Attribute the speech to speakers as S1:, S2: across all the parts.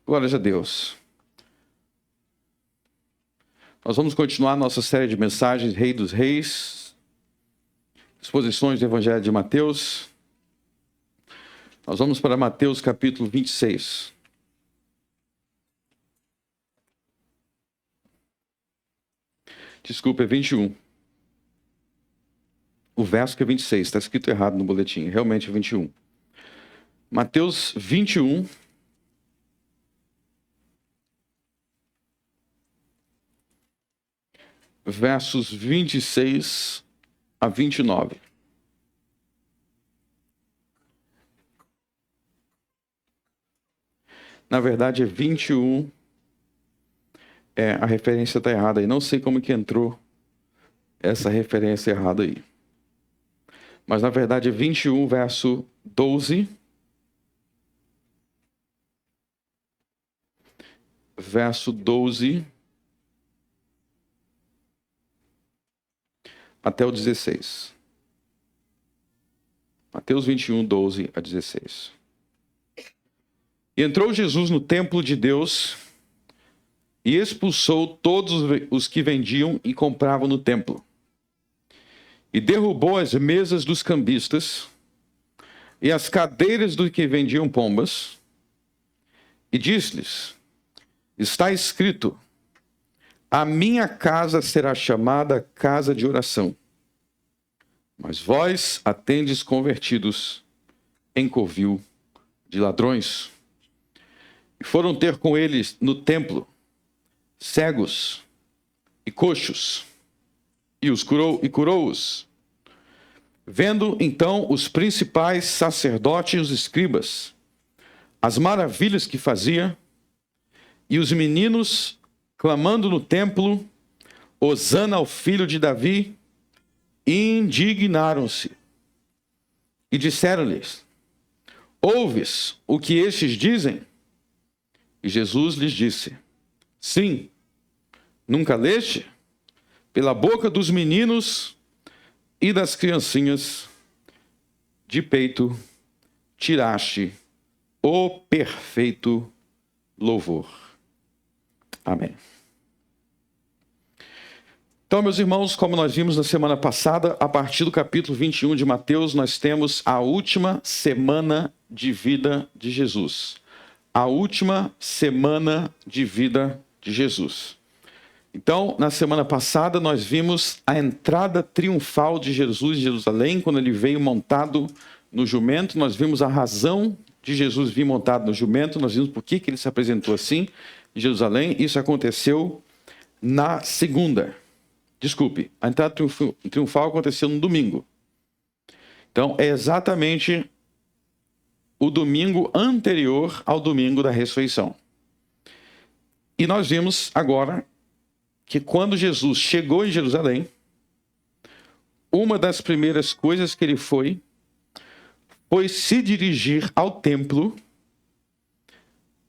S1: Glórias a Deus. Nós vamos continuar nossa série de mensagens, Rei dos Reis, exposições do Evangelho de Mateus. Nós vamos para Mateus capítulo 26. Desculpa, é 21. O verso que é 26, está escrito errado no boletim, realmente é 21. Mateus 21. Versos 26 a 29. Na verdade é 21. A referência está errada aí. Não sei como que entrou essa referência errada aí. Mas na verdade é 21, verso 12. Verso 12. Até o 16. Mateus 21, 12 a 16. E entrou Jesus no templo de Deus e expulsou todos os que vendiam e compravam no templo. E derrubou as mesas dos cambistas e as cadeiras dos que vendiam pombas. E disse-lhes: está escrito: a minha casa será chamada casa de oração, mas vós a tendes convertidos em covil de ladrões. E foram ter com eles no templo cegos e coxos, e os curou-os. Vendo então os principais sacerdotes e os escribas as maravilhas que fazia, e os meninos clamando no templo, Hosana ao filho de Davi, indignaram-se e disseram-lhes: ouves o que estes dizem? E Jesus lhes disse: sim, nunca leste? Pela boca dos meninos e das criancinhas de peito tiraste o perfeito louvor. Amém. Então, meus irmãos, como nós vimos na semana passada, a partir do capítulo 21 de Mateus, nós temos a última semana de vida de Jesus. A última semana de vida de Jesus. Então, na semana passada, nós vimos a entrada triunfal de Jesus em Jerusalém, quando ele veio montado no jumento. Nós vimos a razão de Jesus vir montado no jumento, nós vimos por que ele se apresentou assim em Jerusalém. Isso aconteceu na segunda. Desculpe, a entrada triunfal aconteceu no domingo. Então, é exatamente o domingo anterior ao domingo da ressurreição. E nós vimos agora que quando Jesus chegou em Jerusalém, uma das primeiras coisas que ele foi se dirigir ao templo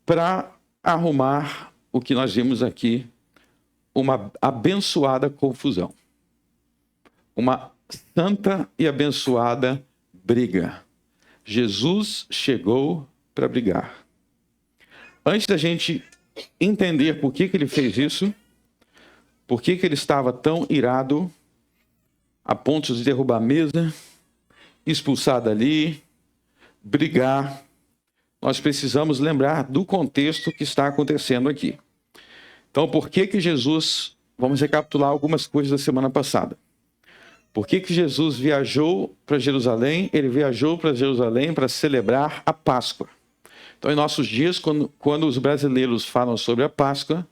S1: para arrumar o que nós vimos aqui, uma abençoada confusão. Uma santa e abençoada briga. Jesus chegou para brigar. Antes da gente entender por que ele fez isso, por que ele estava tão irado, a ponto de derrubar a mesa, expulsar dali, brigar, nós precisamos lembrar do contexto que está acontecendo aqui. Então, por que Jesus... Vamos recapitular algumas coisas da semana passada. Por que Jesus viajou para Jerusalém? Ele viajou para Jerusalém para celebrar a Páscoa. Então, em nossos dias, quando os brasileiros falam sobre a Páscoa,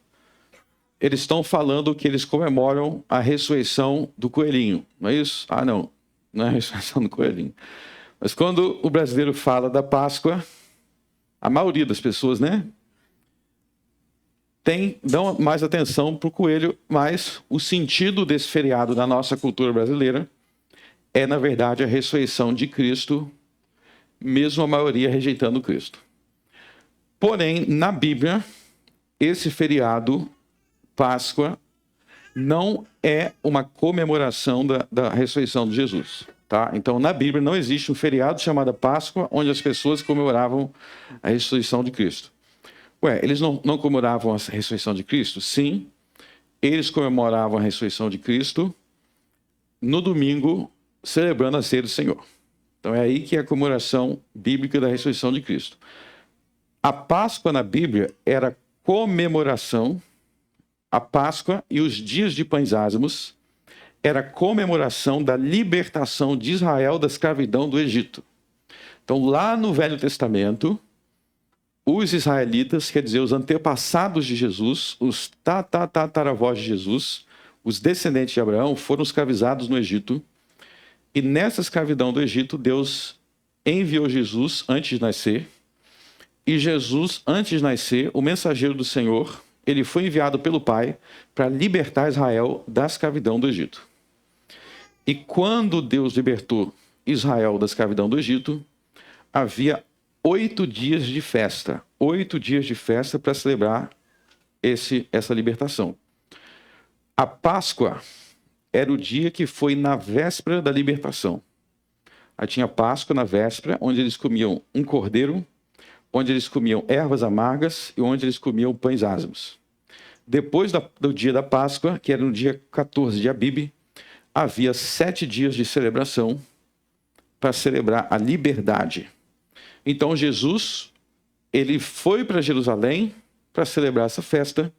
S1: eles estão falando que eles comemoram a ressurreição do coelhinho. Não é isso? Ah, não é a ressurreição do coelhinho. Mas quando o brasileiro fala da Páscoa, a maioria das pessoas, dão mais atenção para o coelho, mas o sentido desse feriado na nossa cultura brasileira é, na verdade, a ressurreição de Cristo, mesmo a maioria rejeitando Cristo. Porém, na Bíblia, esse feriado, Páscoa, não é uma comemoração da ressurreição de Jesus. Tá? Então, na Bíblia não existe um feriado chamado Páscoa, onde as pessoas comemoravam a ressurreição de Cristo. Ué, eles não comemoravam a ressurreição de Cristo? Sim, eles comemoravam a ressurreição de Cristo no domingo, celebrando a ceia do Senhor. Então é aí que é a comemoração bíblica da ressurreição de Cristo. A Páscoa na Bíblia era comemoração, a Páscoa e os dias de pães ázimos era comemoração da libertação de Israel da escravidão do Egito. Então lá no Velho Testamento, os israelitas, quer dizer, os antepassados de Jesus, os tataravós de Jesus, os descendentes de Abraão, foram escravizados no Egito. E nessa escravidão do Egito, Deus enviou Jesus antes de nascer. E Jesus, antes de nascer, o mensageiro do Senhor, ele foi enviado pelo Pai para libertar Israel da escravidão do Egito. E quando Deus libertou Israel da escravidão do Egito, havia 8 dias de festa. 8 dias de festa para celebrar essa libertação. A Páscoa era o dia que foi na véspera da libertação. Aí tinha Páscoa na véspera, onde eles comiam um cordeiro, onde eles comiam ervas amargas e onde eles comiam pães ázimos. Depois do dia da Páscoa, que era no dia 14 de Abibe, havia 7 dias de celebração para celebrar a liberdade. Então Jesus, ele foi para Jerusalém para celebrar essa festa,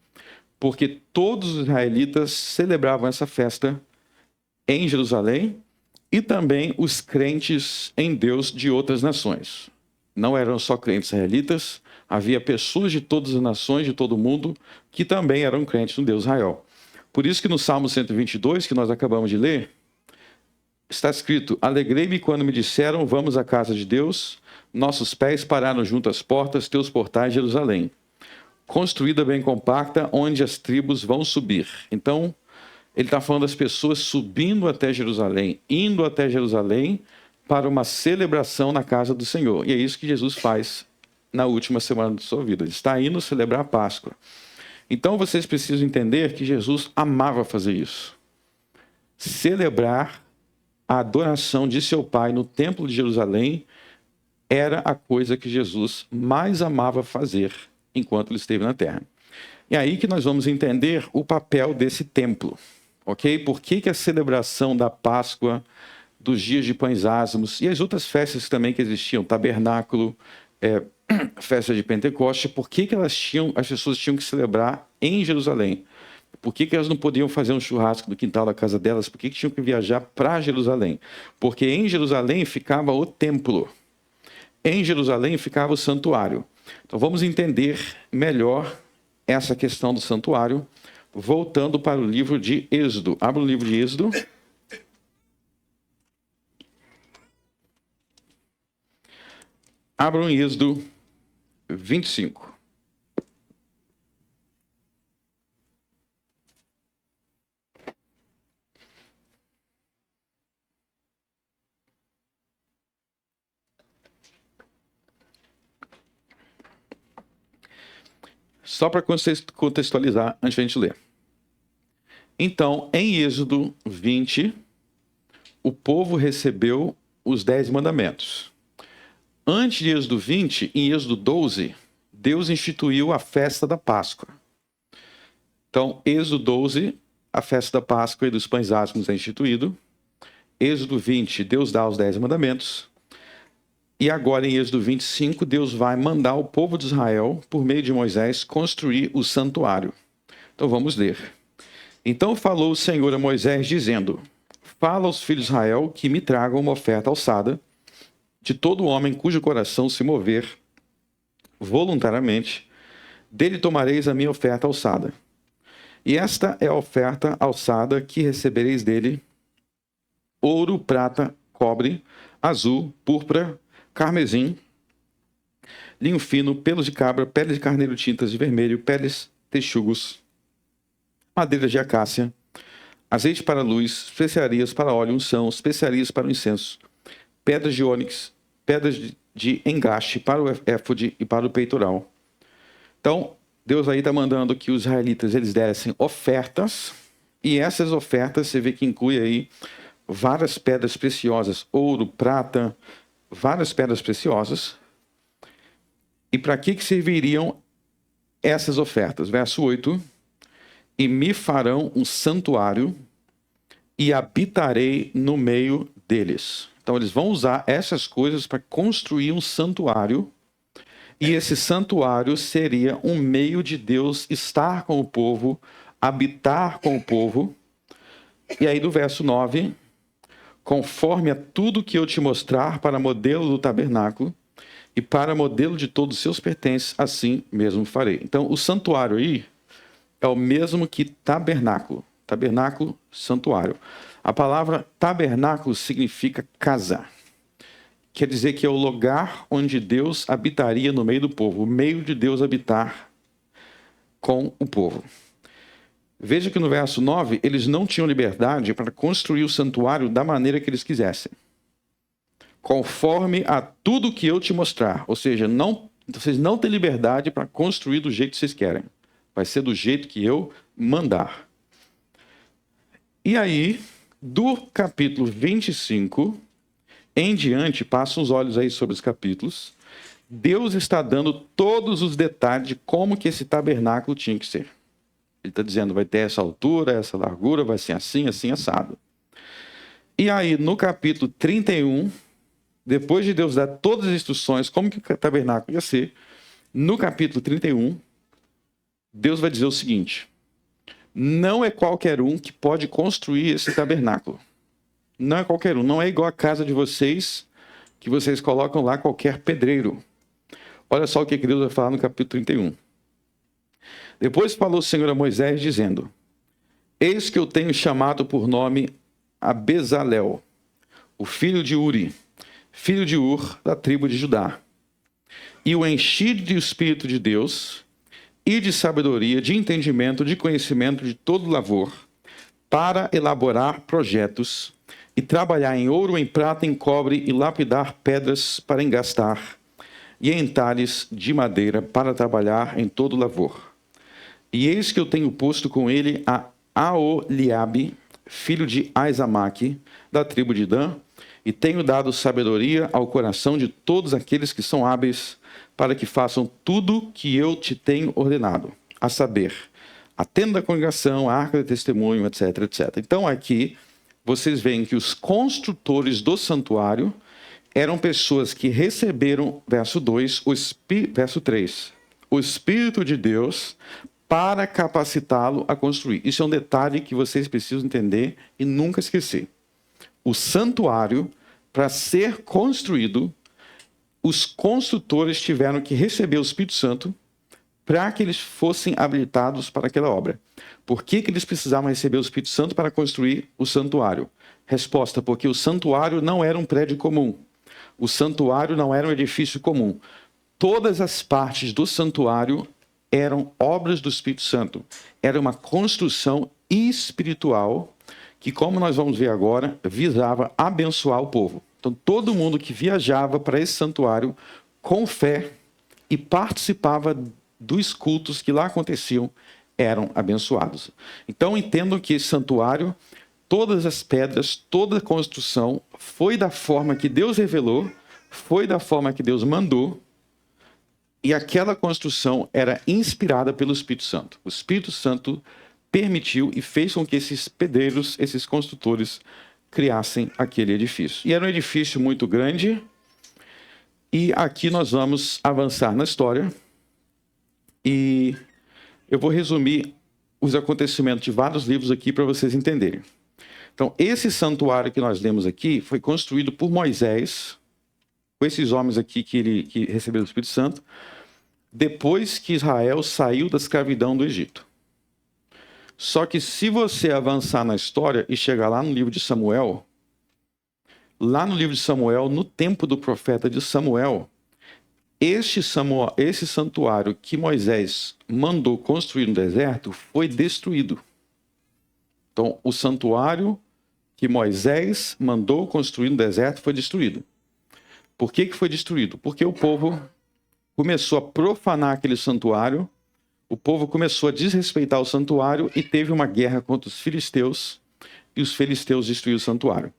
S1: porque todos os israelitas celebravam essa festa em Jerusalém e também os crentes em Deus de outras nações. Não eram só crentes israelitas, havia pessoas de todas as nações, de todo mundo, que também eram crentes no Deus Israel. Por isso que no Salmo 122, que nós acabamos de ler, está escrito: alegrei-me quando me disseram, vamos à casa de Deus, nossos pés pararam junto às portas, teus portais, Jerusalém. Construída bem compacta, onde as tribos vão subir. Então, ele está falando das pessoas subindo até Jerusalém, indo até Jerusalém para uma celebração na casa do Senhor. E é isso que Jesus faz na última semana de sua vida. Ele está indo celebrar a Páscoa. Então, vocês precisam entender que Jesus amava fazer isso. Celebrar a adoração de seu Pai no Templo de Jerusalém era a coisa que Jesus mais amava fazer enquanto ele esteve na Terra. E aí que nós vamos entender o papel desse templo, ok? Por que a celebração da Páscoa, dos dias de pães ázimos e as outras festas também que existiam, tabernáculo, festa de Pentecoste, por que as pessoas tinham que celebrar em Jerusalém? Por que elas não podiam fazer um churrasco no quintal da casa delas? Por que tinham que viajar para Jerusalém? Porque em Jerusalém ficava o templo. Em Jerusalém ficava o santuário. Então vamos entender melhor essa questão do santuário, voltando para o livro de Êxodo. Abra o livro de Êxodo. Abram em Êxodo 25. Só para contextualizar antes de a gente ler. Então, em Êxodo 20, o povo recebeu os 10 mandamentos. Antes de Êxodo 20, em Êxodo 12, Deus instituiu a festa da Páscoa. Então, Êxodo 12, a festa da Páscoa e dos pães ázimos é instituído. Êxodo 20, Deus dá os 10 mandamentos. E agora, em Êxodo 25, Deus vai mandar o povo de Israel, por meio de Moisés, construir o santuário. Então, vamos ler. Então falou o Senhor a Moisés, dizendo: fala aos filhos de Israel que me tragam uma oferta alçada de todo homem cujo coração se mover voluntariamente, dele tomareis a minha oferta alçada. E esta é a oferta alçada que recebereis dele: ouro, prata, cobre, azul, púrpura, carmesim, linho fino, pelos de cabra, peles de carneiro tintas de vermelho, peles, texugos, madeira de acácia, azeite para a luz, especiarias para óleo, unção, especiarias para o incenso, pedras de ônix, pedras de engaste para o éfode e para o peitoral. Então, Deus aí está mandando que os israelitas eles dessem ofertas, e essas ofertas você vê que inclui aí várias pedras preciosas, ouro, prata, várias pedras preciosas. E para que serviriam essas ofertas. Verso 8: e me farão um santuário e habitarei no meio deles. Então eles vão usar essas coisas para construir um santuário, e esse santuário seria um meio de Deus estar com o povo, habitar com o povo. E aí do verso 9: conforme a tudo que eu te mostrar para modelo do tabernáculo e para modelo de todos os seus pertences, assim mesmo farei. Então o santuário aí é o mesmo que tabernáculo. Tabernáculo, santuário. A palavra tabernáculo significa casa. Quer dizer que é o lugar onde Deus habitaria no meio do povo. O meio de Deus habitar com o povo. Veja que no verso 9, eles não tinham liberdade para construir o santuário da maneira que eles quisessem. Conforme a tudo que eu te mostrar. Ou seja, vocês não têm liberdade para construir do jeito que vocês querem. Vai ser do jeito que eu mandar. E aí, do capítulo 25 em diante, passam os olhos aí sobre os capítulos, Deus está dando todos os detalhes de como que esse tabernáculo tinha que ser. Ele está dizendo, vai ter essa altura, essa largura, vai ser assim, assim, assado. E aí, no capítulo 31, depois de Deus dar todas as instruções, como que o tabernáculo ia ser, no capítulo 31, Deus vai dizer o seguinte: não é qualquer um que pode construir esse tabernáculo. Não é qualquer um, não é igual a casa de vocês, que vocês colocam lá qualquer pedreiro. Olha só o que Deus vai falar no capítulo 31. Depois falou o Senhor a Moisés, dizendo: eis que eu tenho chamado por nome a Bezalel, o filho de Uri, filho de Ur, da tribo de Judá, e o enchi de Espírito de Deus, e de sabedoria, de entendimento, de conhecimento de todo lavor, para elaborar projetos, e trabalhar em ouro, em prata, em cobre, e lapidar pedras para engastar, e em talhes de madeira, para trabalhar em todo lavor. E eis que eu tenho posto com ele a Aholiabe, filho de Aizamaque, da tribo de Dan, e tenho dado sabedoria ao coração de todos aqueles que são hábeis, para que façam tudo que eu te tenho ordenado, a saber, a tenda da congregação, a arca de testemunho, etc, etc. Então aqui, vocês veem que os construtores do santuário eram pessoas que receberam, verso 2, verso 3, o Espírito de Deus para capacitá-lo a construir. Isso é um detalhe que vocês precisam entender e nunca esquecer. O santuário, para ser construído, os construtores tiveram que receber o Espírito Santo para que eles fossem habilitados para aquela obra. Por que eles precisavam receber o Espírito Santo para construir o santuário? Resposta: porque o santuário não era um prédio comum. O santuário não era um edifício comum. Todas as partes do santuário eram obras do Espírito Santo. Era uma construção espiritual que, como nós vamos ver agora, visava abençoar o povo. Então, todo mundo que viajava para esse santuário com fé e participava dos cultos que lá aconteciam eram abençoados. Então, entendam que esse santuário, todas as pedras, toda a construção foi da forma que Deus revelou, foi da forma que Deus mandou, e aquela construção era inspirada pelo Espírito Santo. O Espírito Santo permitiu e fez com que esses pedreiros, esses construtores, criassem aquele edifício. E era um edifício muito grande, e aqui nós vamos avançar na história, e eu vou resumir os acontecimentos de vários livros aqui para vocês entenderem. Então, esse santuário que nós lemos aqui foi construído por Moisés, com esses homens aqui que receberam o Espírito Santo, depois que Israel saiu da escravidão do Egito. Só que se você avançar na história e chegar lá no livro de Samuel, lá no livro de Samuel, no tempo do profeta de Samuel, esse santuário que Moisés mandou construir no deserto foi destruído. Então, o santuário que Moisés mandou construir no deserto foi destruído. Por que foi destruído? Porque o povo começou a profanar aquele santuário, o povo começou a desrespeitar o santuário e teve uma guerra contra os filisteus, e os filisteus destruíram o santuário.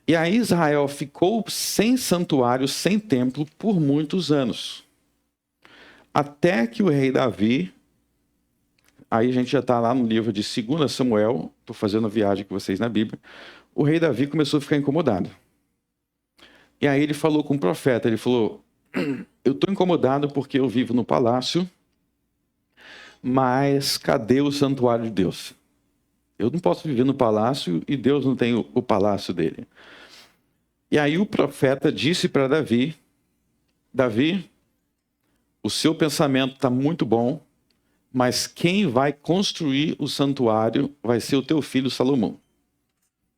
S1: E aí Israel ficou sem santuário, sem templo, por muitos anos. até que o rei Davi, aí a gente já está lá no livro de 2 Samuel, estou fazendo a viagem com vocês na Bíblia, o rei Davi começou a ficar incomodado. E aí ele falou com o profeta, ele falou, eu estou incomodado porque eu vivo no palácio, mas cadê o santuário de Deus? Eu não posso viver no palácio e Deus não tem o palácio dele. E aí o profeta disse para Davi, Davi, o seu pensamento está muito bom, mas quem vai construir o santuário vai ser o teu filho Salomão.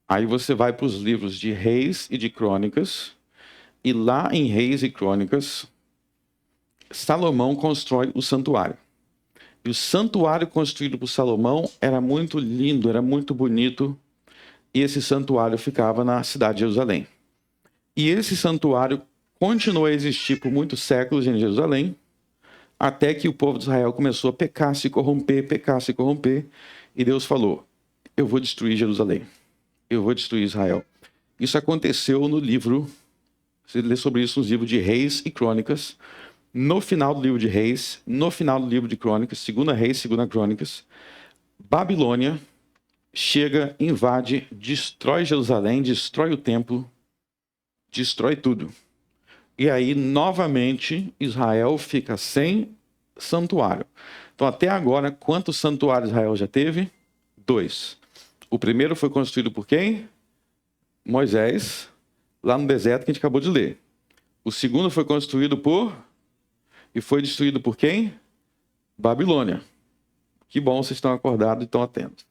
S1: Aí você vai para os livros de Reis e de Crônicas, e lá em Reis e Crônicas, Salomão constrói o santuário. E o santuário construído por Salomão era muito lindo, era muito bonito, e esse santuário ficava na cidade de Jerusalém. E esse santuário continuou a existir por muitos séculos em Jerusalém, até que o povo de Israel começou a pecar, se corromper, e Deus falou, eu vou destruir Jerusalém, eu vou destruir Israel. Isso aconteceu no livro, você lê sobre isso nos livros de Reis e Crônicas, no final do livro de Reis, no final do livro de Crônicas, 2 Reis, 2 Crônicas, Babilônia chega, invade, destrói Jerusalém, destrói o templo, destrói tudo. E aí, novamente, Israel fica sem santuário. Então, até agora, quantos santuários Israel já teve? 2. O primeiro foi construído por quem? Moisés, lá no deserto que a gente acabou de ler. O segundo foi construído por... E foi destruído por quem? Babilônia. Que bom, vocês estão acordados e estão atentos.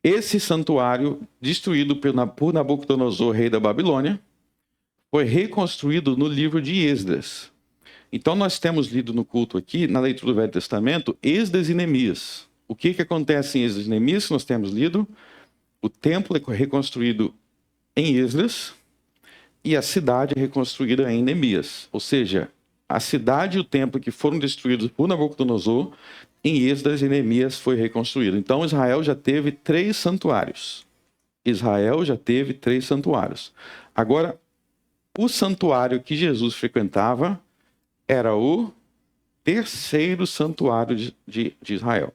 S1: Esse santuário, destruído por Nabucodonosor, rei da Babilônia, foi reconstruído no livro de Esdras. Então nós temos lido no culto aqui, na leitura do Velho Testamento, Esdras e Neemias. O que acontece em Esdras e Neemias? Nós temos lido, o templo é reconstruído em Esdras e a cidade é reconstruída em Neemias. Ou seja, a cidade e o templo que foram destruídos por Nabucodonosor, em Esdras e Neemias foi reconstruído. Então Israel já teve 3 santuários. Israel já teve 3 santuários. Agora, o santuário que Jesus frequentava era o 3º santuário de Israel.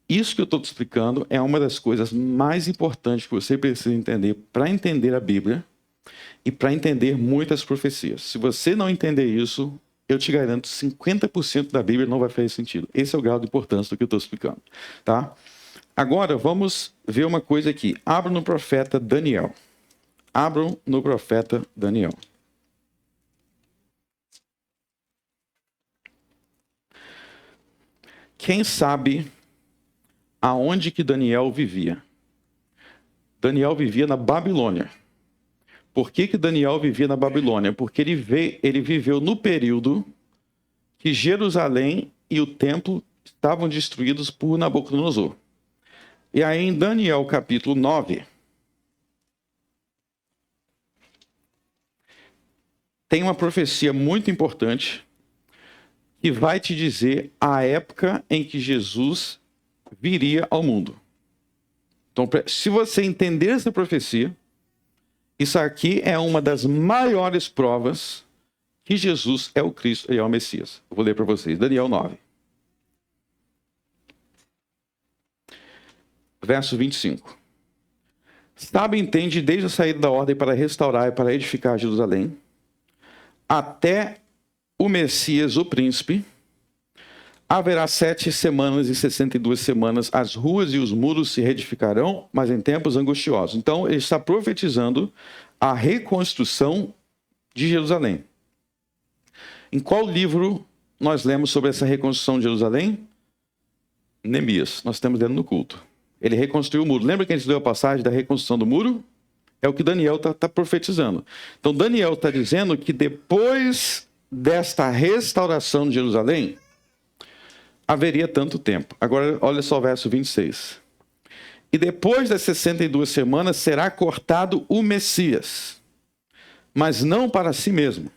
S1: Isso que eu estou te explicando é uma das coisas mais importantes que você precisa entender para entender a Bíblia e para entender muitas profecias. Se você não entender isso, eu te garanto, 50% da Bíblia não vai fazer sentido. Esse é o grau de importância do que eu estou explicando. Tá? Agora, vamos ver uma coisa aqui. Abra no profeta Daniel. Abram no profeta Daniel. Quem sabe aonde que Daniel vivia? Daniel vivia na Babilônia. Por que Daniel vivia na Babilônia? Porque ele viveu no período que Jerusalém e o templo estavam destruídos por Nabucodonosor. E aí em Daniel capítulo 9, tem uma profecia muito importante que vai te dizer a época em que Jesus viria ao mundo. Então, se você entender essa profecia, isso aqui é uma das maiores provas que Jesus é o Cristo e é o Messias. Eu vou ler para vocês, Daniel 9. Verso 25. Sabe, entende, desde a saída da ordem para restaurar e para edificar Jerusalém, até o Messias, o príncipe, haverá 7 semanas e 62 semanas, as ruas e os muros se reedificarão, mas em tempos angustiosos. Então, ele está profetizando a reconstrução de Jerusalém. Em qual livro nós lemos sobre essa reconstrução de Jerusalém? Neemias, nós estamos lendo no culto. Ele reconstruiu o muro. Lembra que a gente leu a passagem da reconstrução do muro? É o que Daniel está profetizando. Então, Daniel está dizendo que depois desta restauração de Jerusalém, haveria tanto tempo. Agora, olha só o verso 26. E depois das 62 semanas será cortado o Messias, mas não para si mesmo.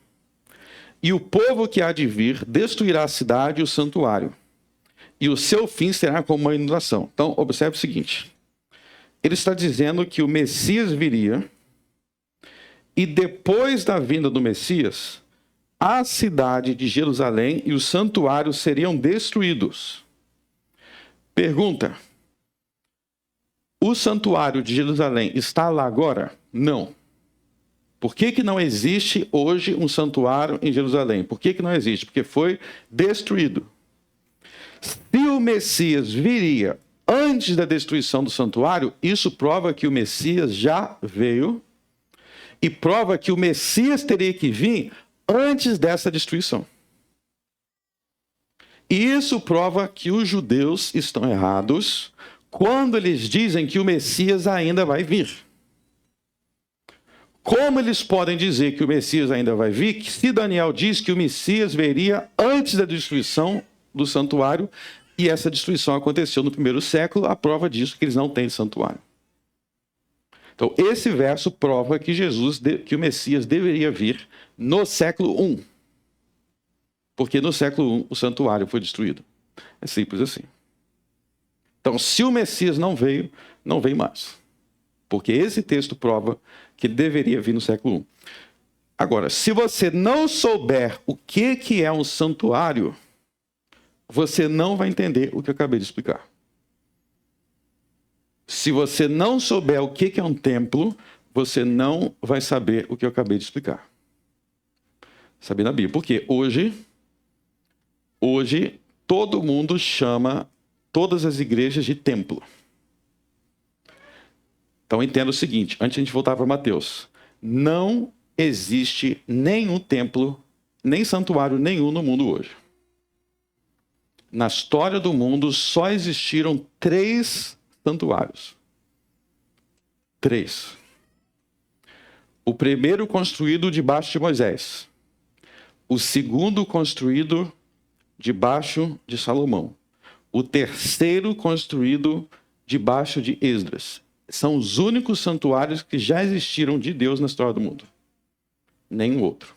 S1: E o povo que há de vir destruirá a cidade e o santuário. E o seu fim será como uma inundação. Então, observe o seguinte. Ele está dizendo que o Messias viria, e depois da vinda do Messias, a cidade de Jerusalém e o santuário seriam destruídos. Pergunta: o santuário de Jerusalém está lá agora? Não. Por que não existe hoje um santuário em Jerusalém? Por que não existe? Porque foi destruído. Se o Messias viria antes da destruição do santuário, isso prova que o Messias já veio e prova que o Messias teria que vir antes dessa destruição. E isso prova que os judeus estão errados quando eles dizem que o Messias ainda vai vir. Como eles podem dizer que o Messias ainda vai vir, se Daniel diz que o Messias viria antes da destruição do santuário, e essa destruição aconteceu no primeiro século, a prova disso é que eles não têm santuário. Então, esse verso prova que que o Messias deveria vir no século I. Porque no século I o santuário foi destruído. É simples assim. Então, se o Messias não veio mais. Porque esse texto prova que ele deveria vir no século I. Agora, se você não souber o que é um santuário, você não vai entender o que eu acabei de explicar. Se você não souber o que é um templo, você não vai saber o que eu acabei de explicar. Saber na Bíblia. Porque hoje todo mundo chama todas as igrejas de templo. Então entenda o seguinte, antes de a gente voltar para Mateus. Não existe nenhum templo, nem santuário nenhum no mundo hoje. Na história do mundo só existiram 3 santuários. 3. O primeiro construído debaixo de Moisés. O segundo construído debaixo de Salomão. O terceiro construído debaixo de Esdras. São os únicos santuários que já existiram de Deus na história do mundo. Nenhum outro.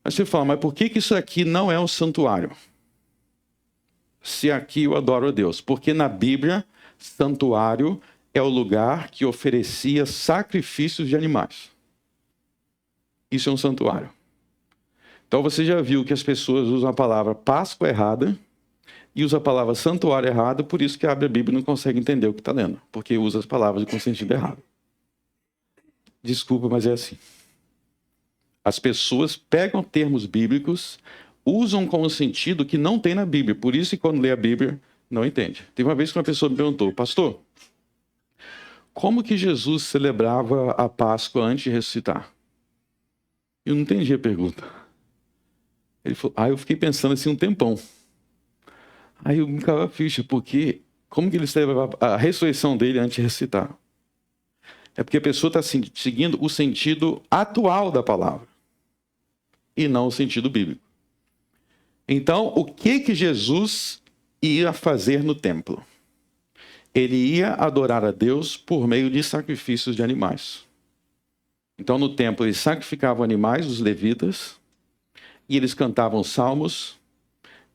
S1: Aí você fala, mas por que isso aqui não é um santuário? Se aqui eu adoro a Deus. Porque na Bíblia, santuário é o lugar que oferecia sacrifícios de animais. Isso é um santuário. Então você já viu que as pessoas usam a palavra Páscoa errada e usam a palavra santuário errada, por isso que abre a Bíblia e não consegue entender o que está lendo, porque usa as palavras com sentido errado. Desculpa, mas é assim. As pessoas pegam termos bíblicos, usam com um sentido que não tem na Bíblia, por isso que quando lê a Bíblia, não entende. Teve uma vez que uma pessoa me perguntou, pastor, como que Jesus celebrava a Páscoa antes de ressuscitar? Eu não entendi a pergunta. Ele falou, eu fiquei pensando assim um tempão. Aí eu me caiu a ficha, porque como que ele celebrava a ressurreição dele antes de ressuscitar? É porque a pessoa está seguindo o sentido atual da palavra e não o sentido bíblico. Então, o que Jesus ia fazer no templo? Ele ia adorar a Deus por meio de sacrifícios de animais. Então, no templo, eles sacrificavam animais, os levitas, e eles cantavam salmos,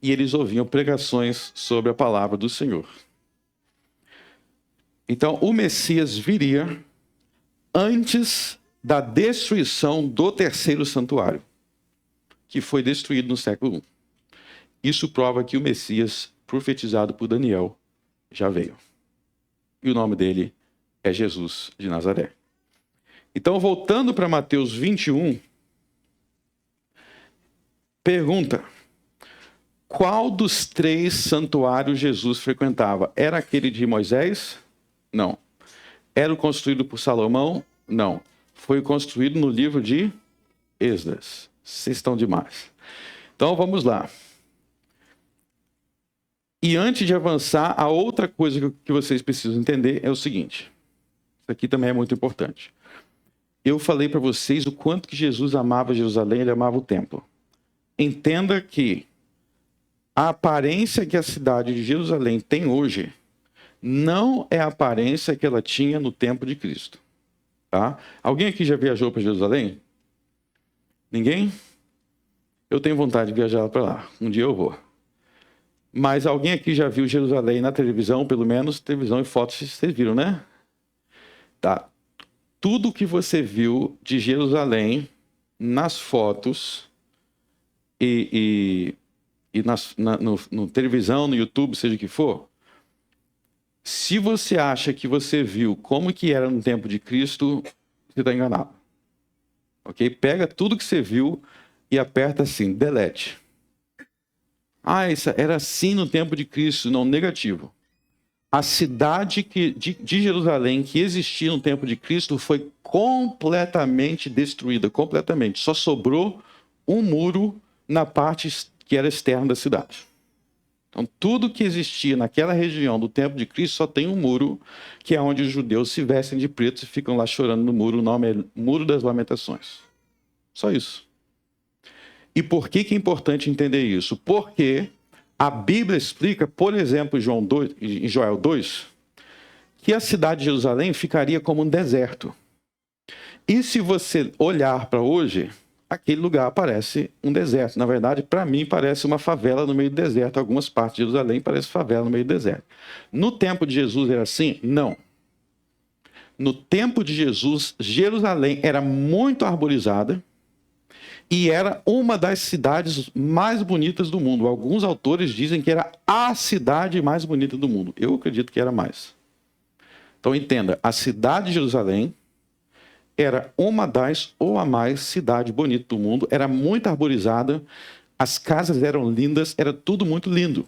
S1: e eles ouviam pregações sobre a palavra do Senhor. Então, o Messias viria antes da destruição do terceiro santuário, que foi destruído no século I. Isso prova que o Messias, profetizado por Daniel, já veio. E o nome dele é Jesus de Nazaré. Então, voltando para Mateus 21, pergunta: qual dos 3 santuários Jesus frequentava? Era aquele de Moisés? Não. Era o construído por Salomão? Não. Foi construído no livro de Esdras. Vocês estão demais. Então, vamos lá. E antes de avançar, a outra coisa que vocês precisam entender é o seguinte. Isso aqui também é muito importante. Eu falei para vocês o quanto que Jesus amava Jerusalém, ele amava o templo. Entenda que a aparência que a cidade de Jerusalém tem hoje não é a aparência que ela tinha no tempo de Cristo. Tá? Alguém aqui já viajou para Jerusalém? Ninguém? Eu tenho vontade de viajar para lá. Um dia eu vou. Mas alguém aqui já viu Jerusalém na televisão, pelo menos televisão e fotos vocês viram, né? Tá. Tudo que você viu de Jerusalém nas fotos e no televisão, no YouTube, seja o que for, se você acha que você viu como que era no tempo de Cristo, você está enganado. Ok? Pega tudo que você viu e aperta assim, delete. Isso era assim no tempo de Cristo, não, negativo. A cidade de Jerusalém que existia no tempo de Cristo foi completamente destruída, completamente. Só sobrou um muro na parte que era externa da cidade. Então, tudo que existia naquela região do tempo de Cristo só tem um muro, que é onde os judeus se vestem de preto e ficam lá chorando no muro. O nome é Muro das Lamentações. Só isso. E por que é importante entender isso? Porque a Bíblia explica, por exemplo, em Joel 2, que a cidade de Jerusalém ficaria como um deserto. E se você olhar para hoje, aquele lugar parece um deserto. Na verdade, para mim, parece uma favela no meio do deserto. Algumas partes de Jerusalém parecem favela no meio do deserto. No tempo de Jesus era assim? Não. No tempo de Jesus, Jerusalém era muito arborizada e era uma das cidades mais bonitas do mundo. Alguns autores dizem que era a cidade mais bonita do mundo. Eu acredito que era mais. Então entenda, a cidade de Jerusalém era uma das ou a mais cidade bonita do mundo, era muito arborizada, as casas eram lindas, era tudo muito lindo.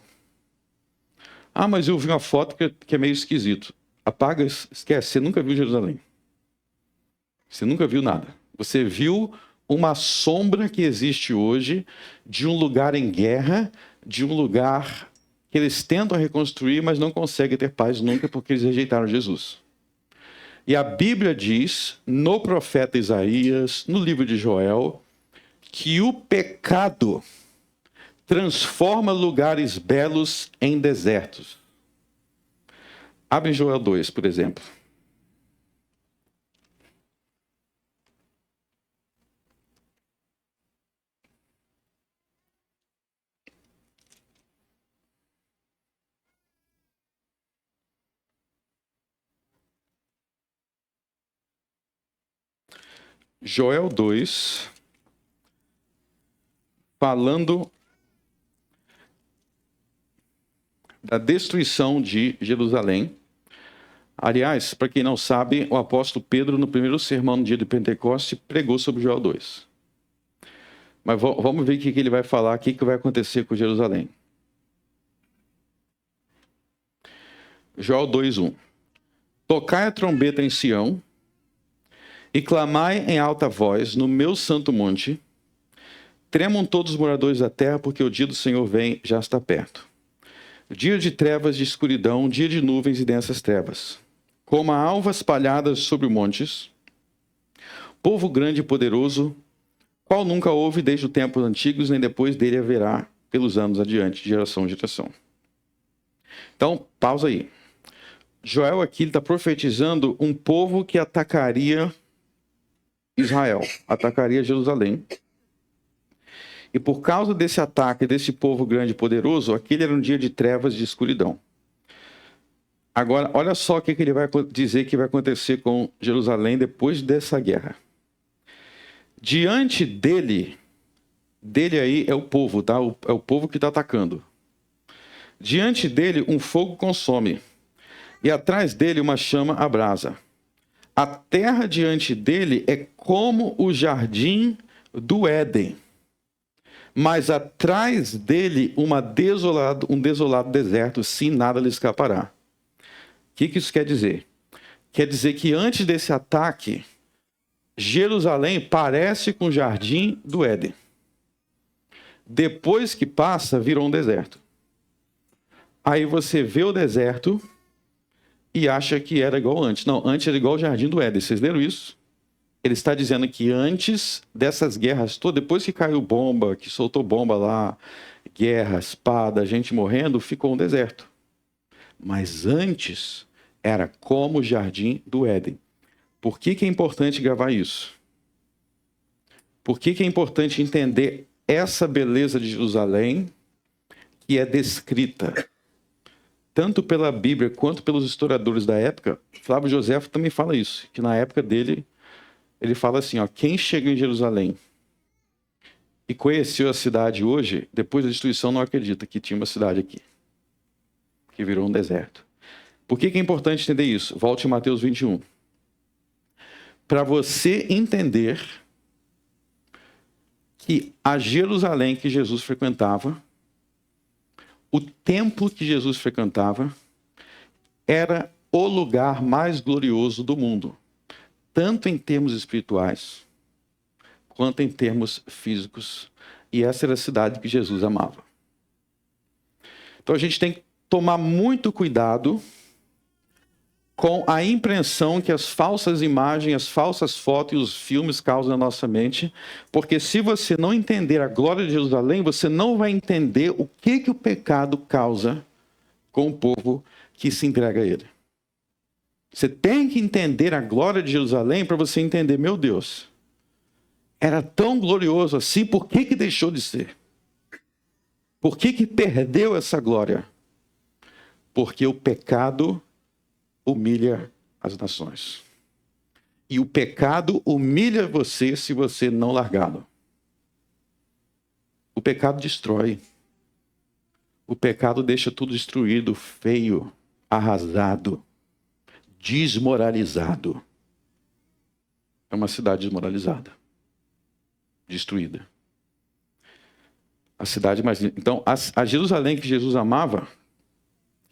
S1: Mas eu vi uma foto que é meio esquisito. Apaga, esquece, você nunca viu Jerusalém. Você nunca viu nada. Você viu uma sombra que existe hoje de um lugar em guerra, de um lugar que eles tentam reconstruir, mas não conseguem ter paz nunca porque eles rejeitaram Jesus. E a Bíblia diz, no profeta Isaías, no livro de Joel, que o pecado transforma lugares belos em desertos. Abre Joel 2, por exemplo. Joel 2, falando da destruição de Jerusalém. Aliás, para quem não sabe, o apóstolo Pedro, no primeiro sermão no dia de Pentecostes, pregou sobre Joel 2. Mas vamos ver o que ele vai falar, o que vai acontecer com Jerusalém. Joel 2:1. Tocai a trombeta em Sião, e clamai em alta voz no meu santo monte. Tremam todos os moradores da terra, porque o dia do Senhor vem, já está perto. Dia de trevas, de escuridão, dia de nuvens e densas trevas. Como a alva espalhada sobre os montes, povo grande e poderoso, qual nunca houve desde os tempos antigos, nem depois dele haverá pelos anos adiante, de geração em geração. Então, pausa aí. Joel aqui está profetizando um povo que atacaria Israel, atacaria Jerusalém. E por causa desse ataque, desse povo grande e poderoso, aquele era um dia de trevas e de escuridão. Agora, olha só o que ele vai dizer que vai acontecer com Jerusalém depois dessa guerra. Diante dele aí é o povo, tá? É o povo que está atacando. Diante dele, um fogo consome, e atrás dele uma chama abrasa. A terra diante dele é como o jardim do Éden, mas atrás dele um desolado deserto, sim, nada lhe escapará. O que isso quer dizer? Quer dizer que antes desse ataque, Jerusalém parece com o jardim do Éden. Depois que passa, virou um deserto. Aí você vê o deserto e acha que era igual antes. Não, antes era igual o jardim do Éden. Vocês leram isso? Ele está dizendo que antes dessas guerras todas, depois que caiu bomba, que soltou bomba lá, guerra, espada, gente morrendo, ficou um deserto. Mas antes era como o jardim do Éden. Por que é importante gravar isso? Por que é importante entender essa beleza de Jerusalém que é descrita tanto pela Bíblia quanto pelos historiadores da época? Flávio Joséfo também fala isso, que na época dele, ele fala assim, quem chega em Jerusalém e conheceu a cidade hoje, depois da destruição não acredita que tinha uma cidade aqui, que virou um deserto. Por que é importante entender isso? Volte em Mateus 21. Para você entender que a Jerusalém que Jesus frequentava, o templo que Jesus frequentava, era o lugar mais glorioso do mundo, tanto em termos espirituais, quanto em termos físicos. E essa era a cidade que Jesus amava. Então a gente tem que tomar muito cuidado com a impressão que as falsas imagens, as falsas fotos e os filmes causam na nossa mente, porque se você não entender a glória de Jerusalém, você não vai entender o que o pecado causa com o povo que se entrega a ele. Você tem que entender a glória de Jerusalém para você entender, meu Deus, era tão glorioso assim, por que deixou de ser? Por que perdeu essa glória? Porque o pecado humilha as nações. E o pecado humilha você se você não largá-lo. O pecado destrói. O pecado deixa tudo destruído, feio, arrasado, desmoralizado. É uma cidade desmoralizada, destruída. A cidade mais... Então, a Jerusalém que Jesus amava,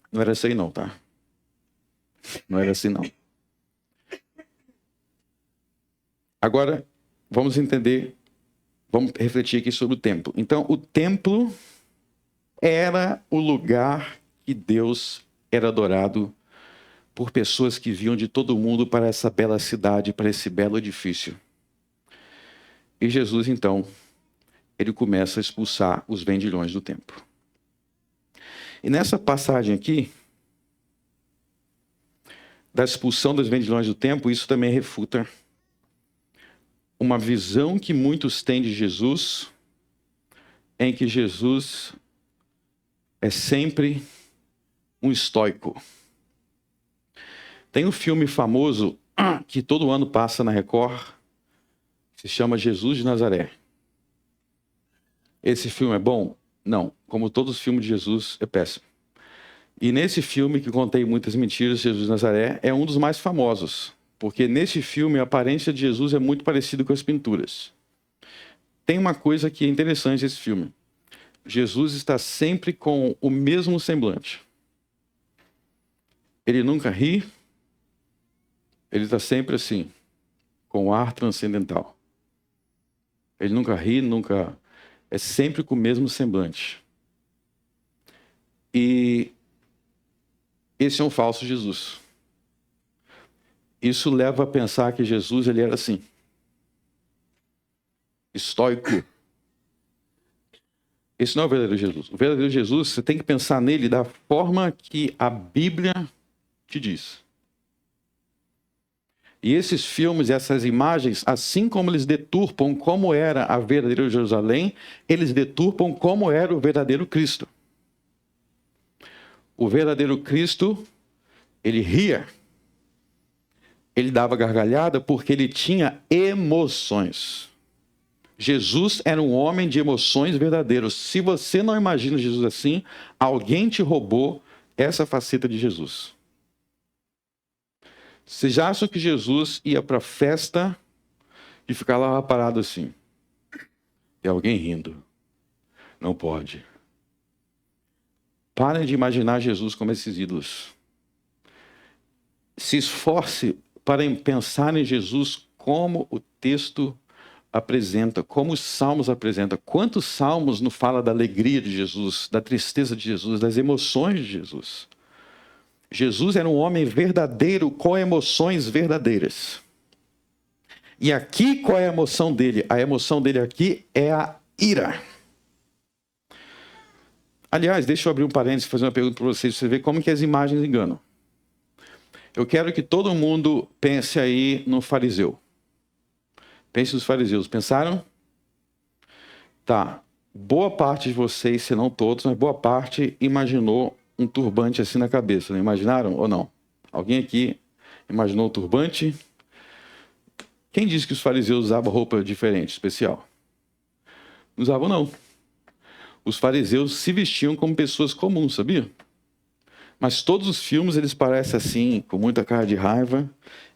S1: não era essa aí não, tá? Não era assim não. Agora, vamos entender, vamos refletir aqui sobre o templo. Então, o templo era o lugar que Deus era adorado por pessoas que vinham de todo o mundo para essa bela cidade, para esse belo edifício. E Jesus, então, ele começa a expulsar os vendilhões do templo. E nessa passagem aqui, da expulsão dos vendilhões do templo, isso também refuta uma visão que muitos têm de Jesus, em que Jesus é sempre um estoico. Tem um filme famoso que todo ano passa na Record, que se chama Jesus de Nazaré. Esse filme é bom? Não. Como todos os filmes de Jesus, é péssimo. E nesse filme, que contém muitas mentiras, Jesus de Nazaré, é um dos mais famosos. Porque nesse filme, a aparência de Jesus é muito parecida com as pinturas. Tem uma coisa que é interessante nesse filme. Jesus está sempre com o mesmo semblante. Ele nunca ri. Ele está sempre assim, com ar transcendental. Ele nunca ri, nunca... É sempre com o mesmo semblante. E esse é um falso Jesus. Isso leva a pensar que Jesus ele era assim, estoico. Esse não é o verdadeiro Jesus. O verdadeiro Jesus, você tem que pensar nele da forma que a Bíblia te diz. E esses filmes, essas imagens, assim como eles deturpam como era a verdadeira Jerusalém, eles deturpam como era o verdadeiro Cristo. O verdadeiro Cristo, ele ria. Ele dava gargalhada porque ele tinha emoções. Jesus era um homem de emoções verdadeiras. Se você não imagina Jesus assim, alguém te roubou essa faceta de Jesus. Vocês já acham que Jesus ia para a festa e ficar lá parado assim? E alguém rindo. Não pode. Parem de imaginar Jesus como esses ídolos. Se esforce para pensar em Jesus como o texto apresenta, como os salmos apresentam. Quantos salmos não fala da alegria de Jesus, da tristeza de Jesus, das emoções de Jesus? Jesus era um homem verdadeiro com emoções verdadeiras. E aqui qual é a emoção dele? A emoção dele aqui é a ira. Aliás, deixa eu abrir um parênteses e fazer uma pergunta para vocês, para você ver como que as imagens enganam. Eu quero que todo mundo pense aí no fariseu. Pense nos fariseus. Pensaram? Tá. Boa parte de vocês, se não todos, mas boa parte imaginou um turbante assim na cabeça. Não imaginaram ou não? Alguém aqui imaginou um turbante? Quem disse que os fariseus usavam roupa diferente, especial? Não usavam, não. Os fariseus se vestiam como pessoas comuns, sabia? Mas todos os filmes, eles parecem assim, com muita cara de raiva,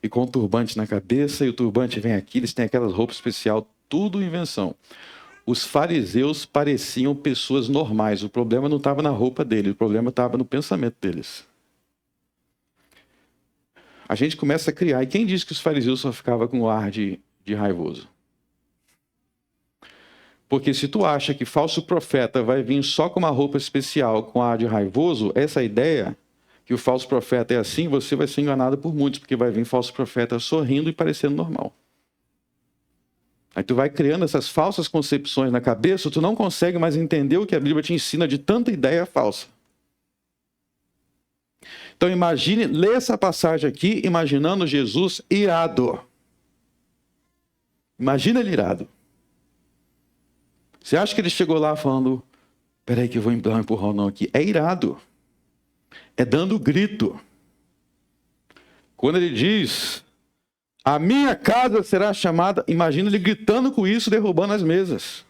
S1: e com um turbante na cabeça, e o turbante vem aqui, eles têm aquelas roupas especiais, tudo invenção. Os fariseus pareciam pessoas normais. O problema não estava na roupa deles, o problema estava no pensamento deles. A gente começa a criar. E quem disse que os fariseus só ficavam com o ar de raivoso? Porque se tu acha que falso profeta vai vir só com uma roupa especial, com ar de raivoso, essa ideia que o falso profeta é assim, você vai ser enganado por muitos, porque vai vir falso profeta sorrindo e parecendo normal. Aí tu vai criando essas falsas concepções na cabeça, tu não consegue mais entender o que a Bíblia te ensina de tanta ideia falsa. Então imagine, lê essa passagem aqui, imaginando Jesus irado. Imagina ele irado. Você acha que ele chegou lá falando, peraí que eu vou dar um empurrão não aqui. É irado. É dando grito. Quando ele diz, a minha casa será chamada, imagina ele gritando com isso, derrubando as mesas.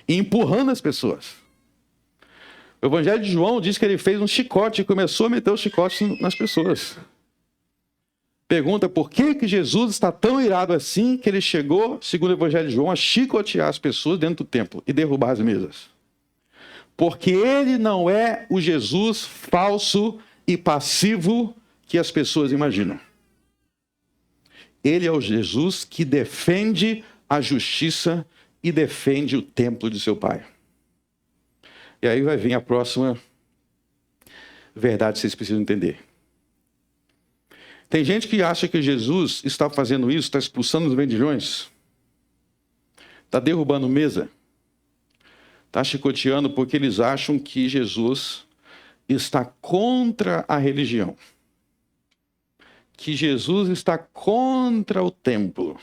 S1: E empurrando as pessoas. O Evangelho de João diz que ele fez um chicote e começou a meter o chicote nas pessoas. Pergunta por que Jesus está tão irado assim que ele chegou, segundo o Evangelho de João, a chicotear as pessoas dentro do templo e derrubar as mesas. Porque ele não é o Jesus falso e passivo que as pessoas imaginam. Ele é o Jesus que defende a justiça e defende o templo de seu Pai. E aí vai vir a próxima verdade que vocês precisam entender. Tem gente que acha que Jesus está fazendo isso, está expulsando os vendilhões, está derrubando mesa, está chicoteando porque eles acham que Jesus está contra a religião, que Jesus está contra o templo.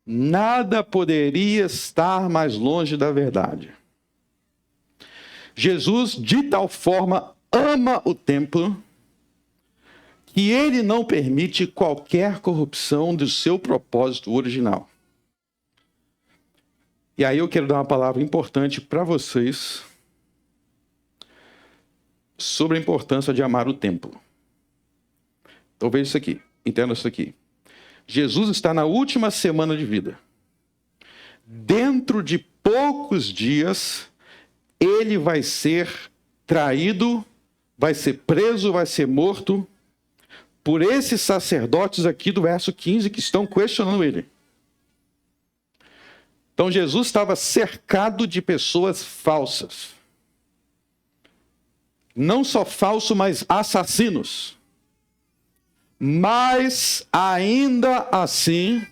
S1: Nada poderia estar mais longe da verdade. Jesus, de tal forma, ama o templo, que ele não permite qualquer corrupção do seu propósito original. E aí eu quero dar uma palavra importante para vocês sobre a importância de amar o templo. Então veja isso aqui, entenda isso aqui. Jesus está na última semana de vida. Dentro de poucos dias, ele vai ser traído, vai ser preso, vai ser morto por esses sacerdotes aqui do verso 15 que estão questionando ele. Então Jesus estava cercado de pessoas falsas. Não só falsos, mas assassinos. Mas ainda assim,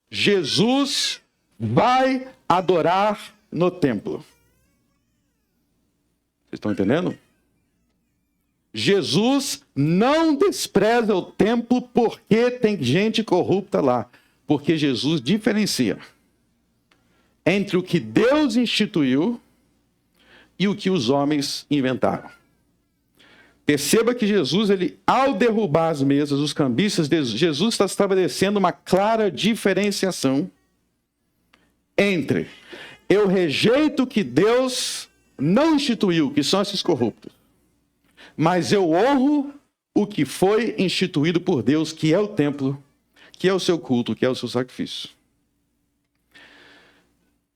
S1: Jesus vai adorar no templo. Vocês estão entendendo? Jesus não despreza o templo porque tem gente corrupta lá. Porque Jesus diferencia entre o que Deus instituiu e o que os homens inventaram. Perceba que Jesus, ao derrubar as mesas, os cambistas, Jesus está estabelecendo uma clara diferenciação entre eu rejeito o que Deus não instituiu, que são esses corruptos, mas eu honro o que foi instituído por Deus, que é o templo, que é o seu culto, que é o seu sacrifício.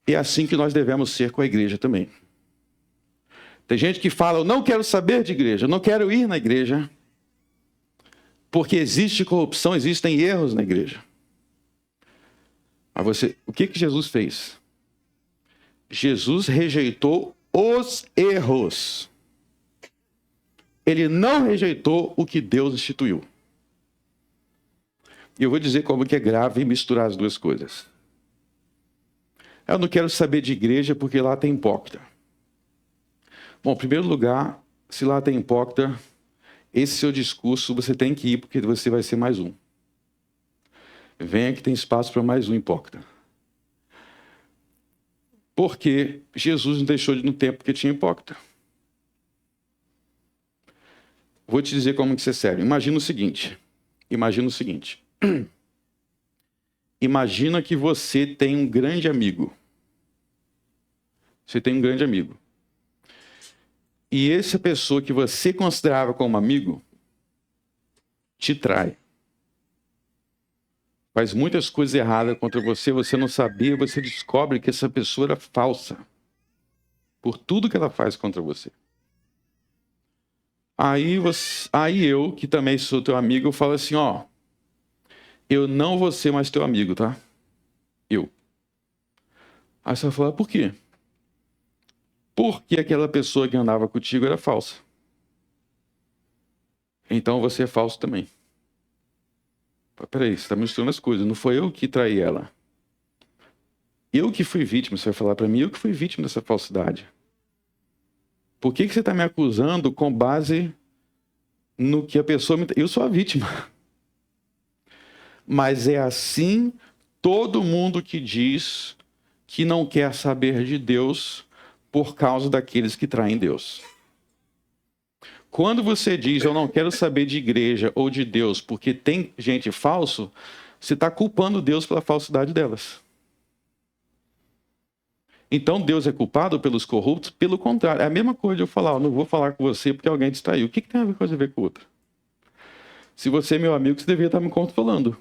S1: É assim que nós devemos ser com a igreja também. Tem gente que fala, eu não quero saber de igreja, eu não quero ir na igreja, porque existe corrupção, existem erros na igreja. Mas o que Jesus fez? Jesus rejeitou os erros. Ele não rejeitou o que Deus instituiu. E eu vou dizer como que é grave misturar as duas coisas. Eu não quero saber de igreja porque lá tem hipócrita. Bom, em primeiro lugar, se lá tem hipócrita, esse seu discurso você tem que ir porque você vai ser mais um. Venha que tem espaço para mais um hipócrita. Porque Jesus não deixou de ir no templo porque tinha hipócrita. Vou te dizer como que isso é sério. Imagina o seguinte. Imagina que você tem um grande amigo. Você tem um grande amigo. E essa pessoa que você considerava como amigo te trai. Faz muitas coisas erradas contra você, você não sabia, você descobre que essa pessoa era falsa. Por tudo que ela faz contra você. Aí eu, que também sou teu amigo, eu falo assim, ó, eu não vou ser mais teu amigo, tá? Eu. Aí você vai falar, por quê? Porque aquela pessoa que andava contigo era falsa. Então você é falso também. Peraí, você está misturando as coisas. Não foi eu que traí ela. Eu que fui vítima, você vai falar para mim, eu que fui vítima dessa falsidade. Por que você está me acusando com base no que a pessoa me... Eu sou a vítima. Mas é assim todo mundo que diz que não quer saber de Deus por causa daqueles que traem Deus. Quando você diz, eu não quero saber de igreja ou de Deus porque tem gente falso, você está culpando Deus pela falsidade delas. Então Deus é culpado pelos corruptos? Pelo contrário, é a mesma coisa de eu falar, eu não vou falar com você porque alguém te traiu. O que tem uma coisa a ver com a outra? Se você é meu amigo, você deveria estar me controlando.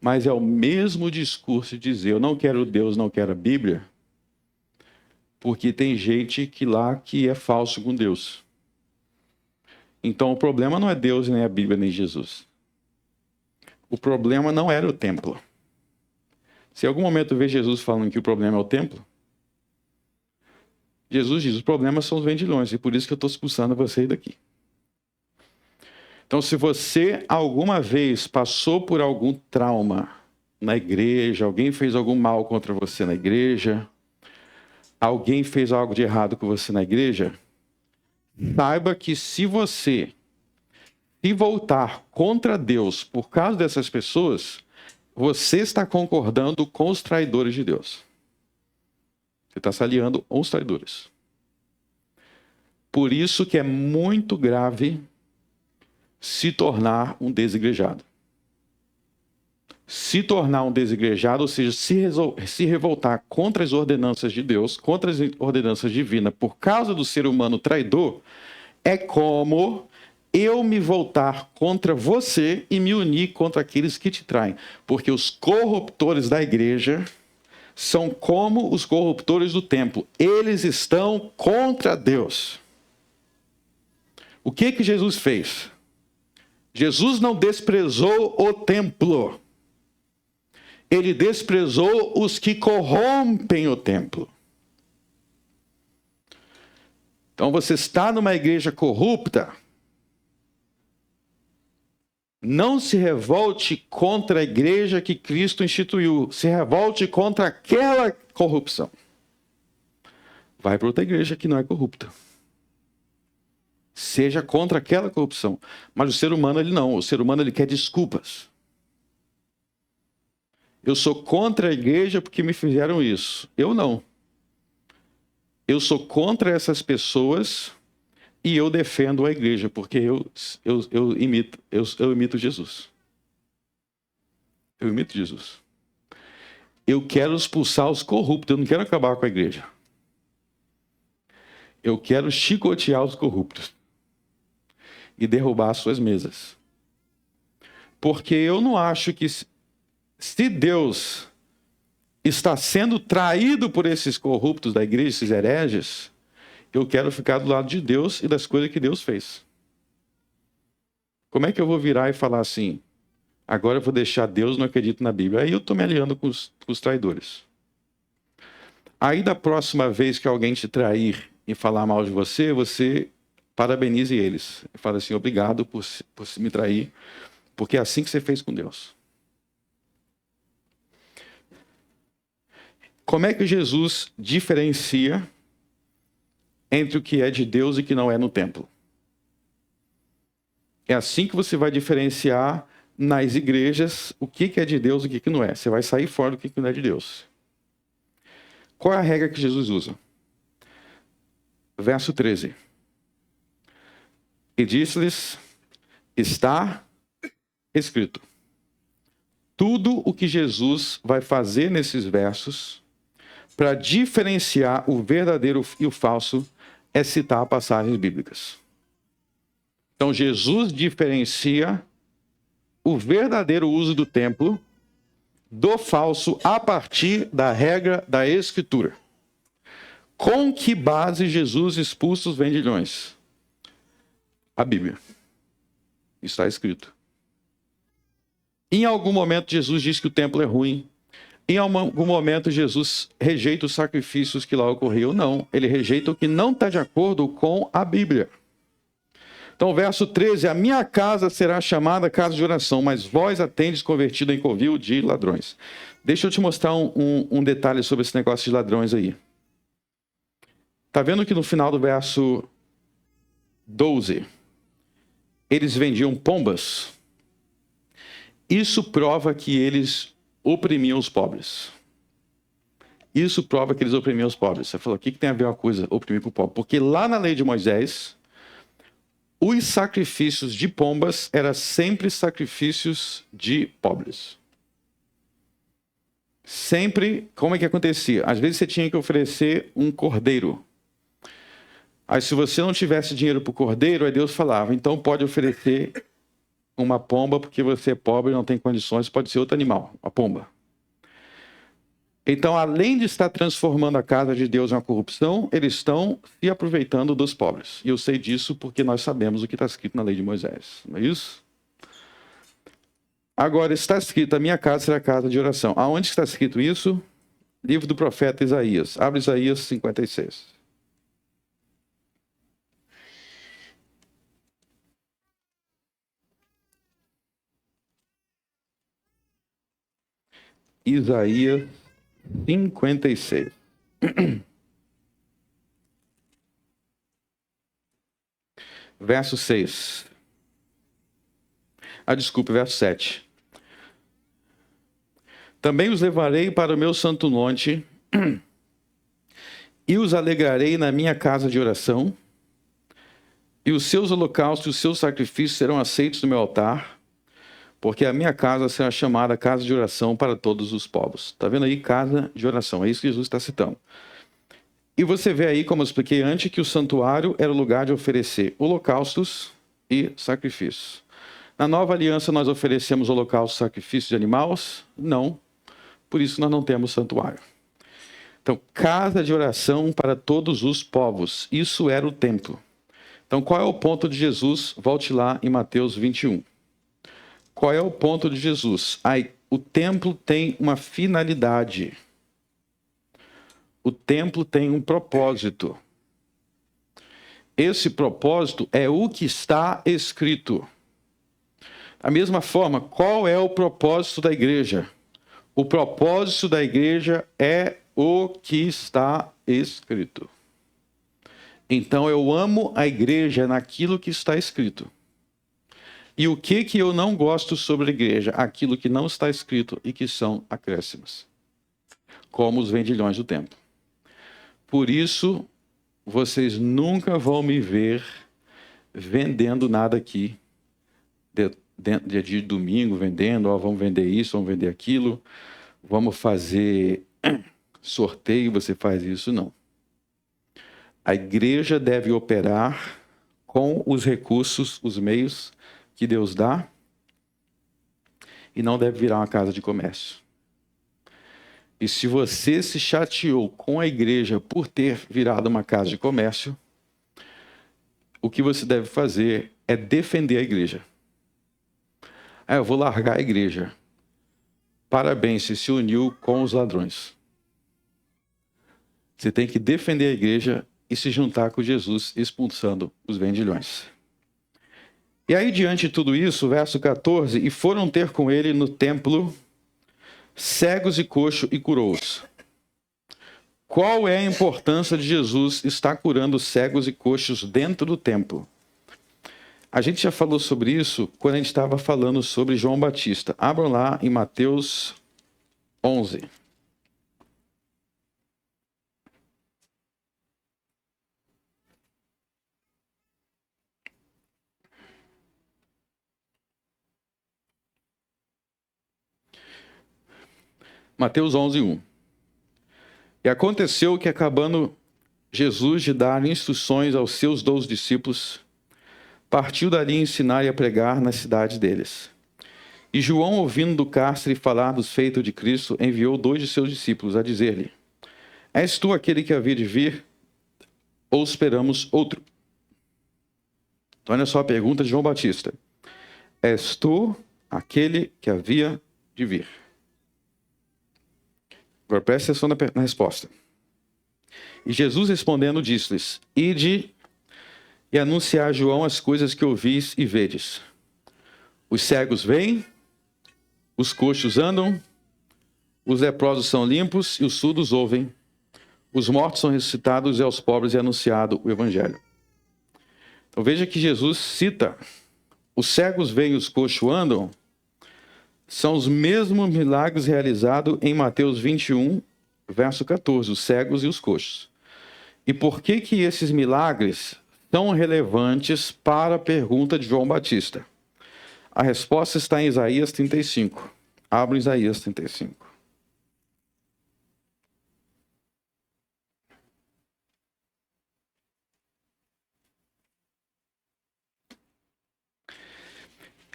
S1: Mas é o mesmo discurso de dizer, eu não quero Deus, não quero a Bíblia, porque tem gente que lá que é falso com Deus. Então o problema não é Deus, nem a Bíblia, nem Jesus. O problema não era o templo. Se em algum momento vê Jesus falando que o problema é o templo, Jesus diz, os problemas são os vendilhões, e por isso que eu estou expulsando você daqui. Então se você alguma vez passou por algum trauma na igreja, alguém fez algum mal contra você na igreja, alguém fez algo de errado com você na igreja, saiba que se você se voltar contra Deus por causa dessas pessoas, você está concordando com os traidores de Deus. Você está se aliando com os traidores. Por isso que é muito grave se tornar um desigrejado. Se tornar um desigrejado, ou seja, se revoltar contra as ordenanças de Deus, contra as ordenanças divinas, por causa do ser humano traidor, é como eu me voltar contra você e me unir contra aqueles que te traem. Porque os corruptores da igreja são como os corruptores do templo. Eles estão contra Deus. O que Jesus fez? Jesus não desprezou o templo. Ele desprezou os que corrompem o templo. Então você está numa igreja corrupta, não se revolte contra a igreja que Cristo instituiu. Se revolte contra aquela corrupção. Vai para outra igreja que não é corrupta. Seja contra aquela corrupção. Mas o ser humano, ele não. O ser humano, ele quer desculpas. Eu sou contra a igreja porque me fizeram isso. Eu não. Eu sou contra essas pessoas e eu defendo a igreja, porque eu imito Jesus. Eu imito Jesus. Eu quero expulsar os corruptos, eu não quero acabar com a igreja. Eu quero chicotear os corruptos e derrubar as suas mesas. Porque eu não acho que se Deus está sendo traído por esses corruptos da igreja, esses hereges, eu quero ficar do lado de Deus e das coisas que Deus fez. Como é que eu vou virar e falar assim, agora eu vou deixar Deus, não acredito na Bíblia? Aí eu estou me aliando com os traidores. Aí da próxima vez que alguém te trair e falar mal de você, você parabenize eles. Fala assim, obrigado por me trair, porque é assim que você fez com Deus. Como é que Jesus diferencia entre o que é de Deus e o que não é no templo? É assim que você vai diferenciar nas igrejas o que é de Deus e o que não é. Você vai sair fora do que não é de Deus. Qual é a regra que Jesus usa? Verso 13. E disse-lhes, está escrito. Tudo o que Jesus vai fazer nesses versos para diferenciar o verdadeiro e o falso é citar passagens bíblicas. Então, Jesus diferencia o verdadeiro uso do templo do falso a partir da regra da Escritura. Com que base Jesus expulsa os vendilhões? A Bíblia. Está escrito. Em algum momento, Jesus diz que o templo é ruim. Em algum momento, Jesus rejeita os sacrifícios que lá ocorriam. Não, ele rejeita o que não está de acordo com a Bíblia. Então, verso 13, a minha casa será chamada casa de oração, mas vós a tendes convertido em covil de ladrões. Deixa eu te mostrar um detalhe sobre esse negócio de ladrões aí. Está vendo que no final do verso 12, eles vendiam pombas? Isso prova que eles oprimiam os pobres. Isso prova que eles oprimiam os pobres. Você falou, o que tem a ver uma coisa oprimir para o pobre? Porque lá na lei de Moisés, os sacrifícios de pombas eram sempre sacrifícios de pobres. Sempre, como é que acontecia? Às vezes você tinha que oferecer um cordeiro. Aí se você não tivesse dinheiro para o cordeiro, aí Deus falava, então pode oferecer uma pomba, porque você é pobre e não tem condições, pode ser outro animal, a pomba. Então, além de estar transformando a casa de Deus em uma corrupção, eles estão se aproveitando dos pobres. E eu sei disso porque nós sabemos o que está escrito na lei de Moisés. Não é isso? Agora, está escrito, a minha casa será casa de oração. Aonde está escrito isso? Livro do profeta Isaías. Abre Isaías 56. Isaías 56. Verso 6. Desculpe, verso 7. Também os levarei para o meu santo monte e os alegrarei na minha casa de oração, e os seus holocaustos e os seus sacrifícios serão aceitos no meu altar, porque a minha casa será chamada casa de oração para todos os povos. Está vendo aí? Casa de oração. É isso que Jesus está citando. E você vê aí, como eu expliquei antes, que o santuário era o lugar de oferecer holocaustos e sacrifícios. Na nova aliança, nós oferecemos holocaustos e sacrifícios de animais? Não. Por isso nós não temos santuário. Então, casa de oração para todos os povos. Isso era o templo. Então, qual é o ponto de Jesus? Volte lá em Mateus 21. Qual é o ponto de Jesus? O templo tem uma finalidade. O templo tem um propósito. Esse propósito é o que está escrito. Da mesma forma, qual é o propósito da igreja? O propósito da igreja é o que está escrito. Então eu amo a igreja naquilo que está escrito. E o que eu não gosto sobre a igreja? Aquilo que não está escrito e que são acréscimos. Como os vendilhões do templo. Por isso, vocês nunca vão me ver vendendo nada aqui. Dia de domingo, vendendo, vamos vender isso, vamos vender aquilo. Vamos fazer sorteio, você faz isso, não. A igreja deve operar com os recursos, os meios que Deus dá, e não deve virar uma casa de comércio. E se você se chateou com a igreja por ter virado uma casa de comércio, o que você deve fazer é defender a igreja. Eu vou largar a igreja. Parabéns, você se uniu com os ladrões. Você tem que defender a igreja e se juntar com Jesus, expulsando os vendilhões. E aí, diante de tudo isso, verso 14, e foram ter com ele no templo cegos e coxos e curou-os. Qual é a importância de Jesus estar curando cegos e coxos dentro do templo? A gente já falou sobre isso quando a gente estava falando sobre João Batista. Abram lá em Mateus 11. Mateus 11, 1. E aconteceu que, acabando Jesus de dar instruções aos seus 12 discípulos, partiu dali a ensinar e a pregar na cidade deles. E João, ouvindo do cárcere falar dos feitos de Cristo, enviou 2 de seus discípulos a dizer-lhe: És tu aquele que havia de vir, ou esperamos outro? Então, olha só a pergunta de João Batista. És tu aquele que havia de vir? Agora preste atenção na resposta. E Jesus respondendo disse-lhes: Ide e anunciar a João as coisas que ouvis e vedes. Os cegos veem, os coxos andam, os leprosos são limpos e os surdos ouvem. Os mortos são ressuscitados e aos pobres é anunciado o evangelho. Então veja que Jesus cita: os cegos veem e os coxos andam, são os mesmos milagres realizados em Mateus 21, verso 14, os cegos e os coxos. E por que que esses milagres são relevantes para a pergunta de João Batista? A resposta está em Isaías 35. Abra Isaías 35.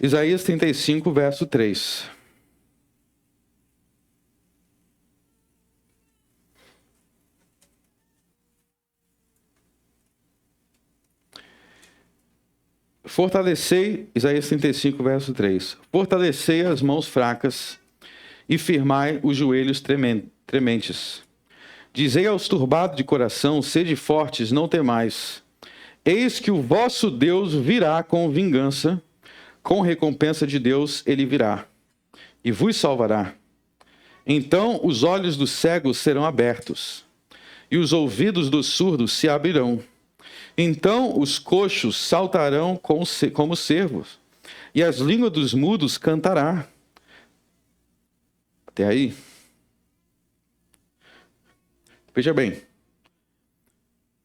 S1: Isaías 35, verso 3. Fortalecei, Isaías 35, verso 3. Fortalecei as mãos fracas e firmai os joelhos trementes. Dizei aos turbados de coração: sede fortes, não temais. Eis que o vosso Deus virá com vingança, com recompensa de Deus ele virá, e vos salvará. Então os olhos dos cegos serão abertos, e os ouvidos dos surdos se abrirão. Então os coxos saltarão como cervos, e as línguas dos mudos cantará. Até aí. Veja bem.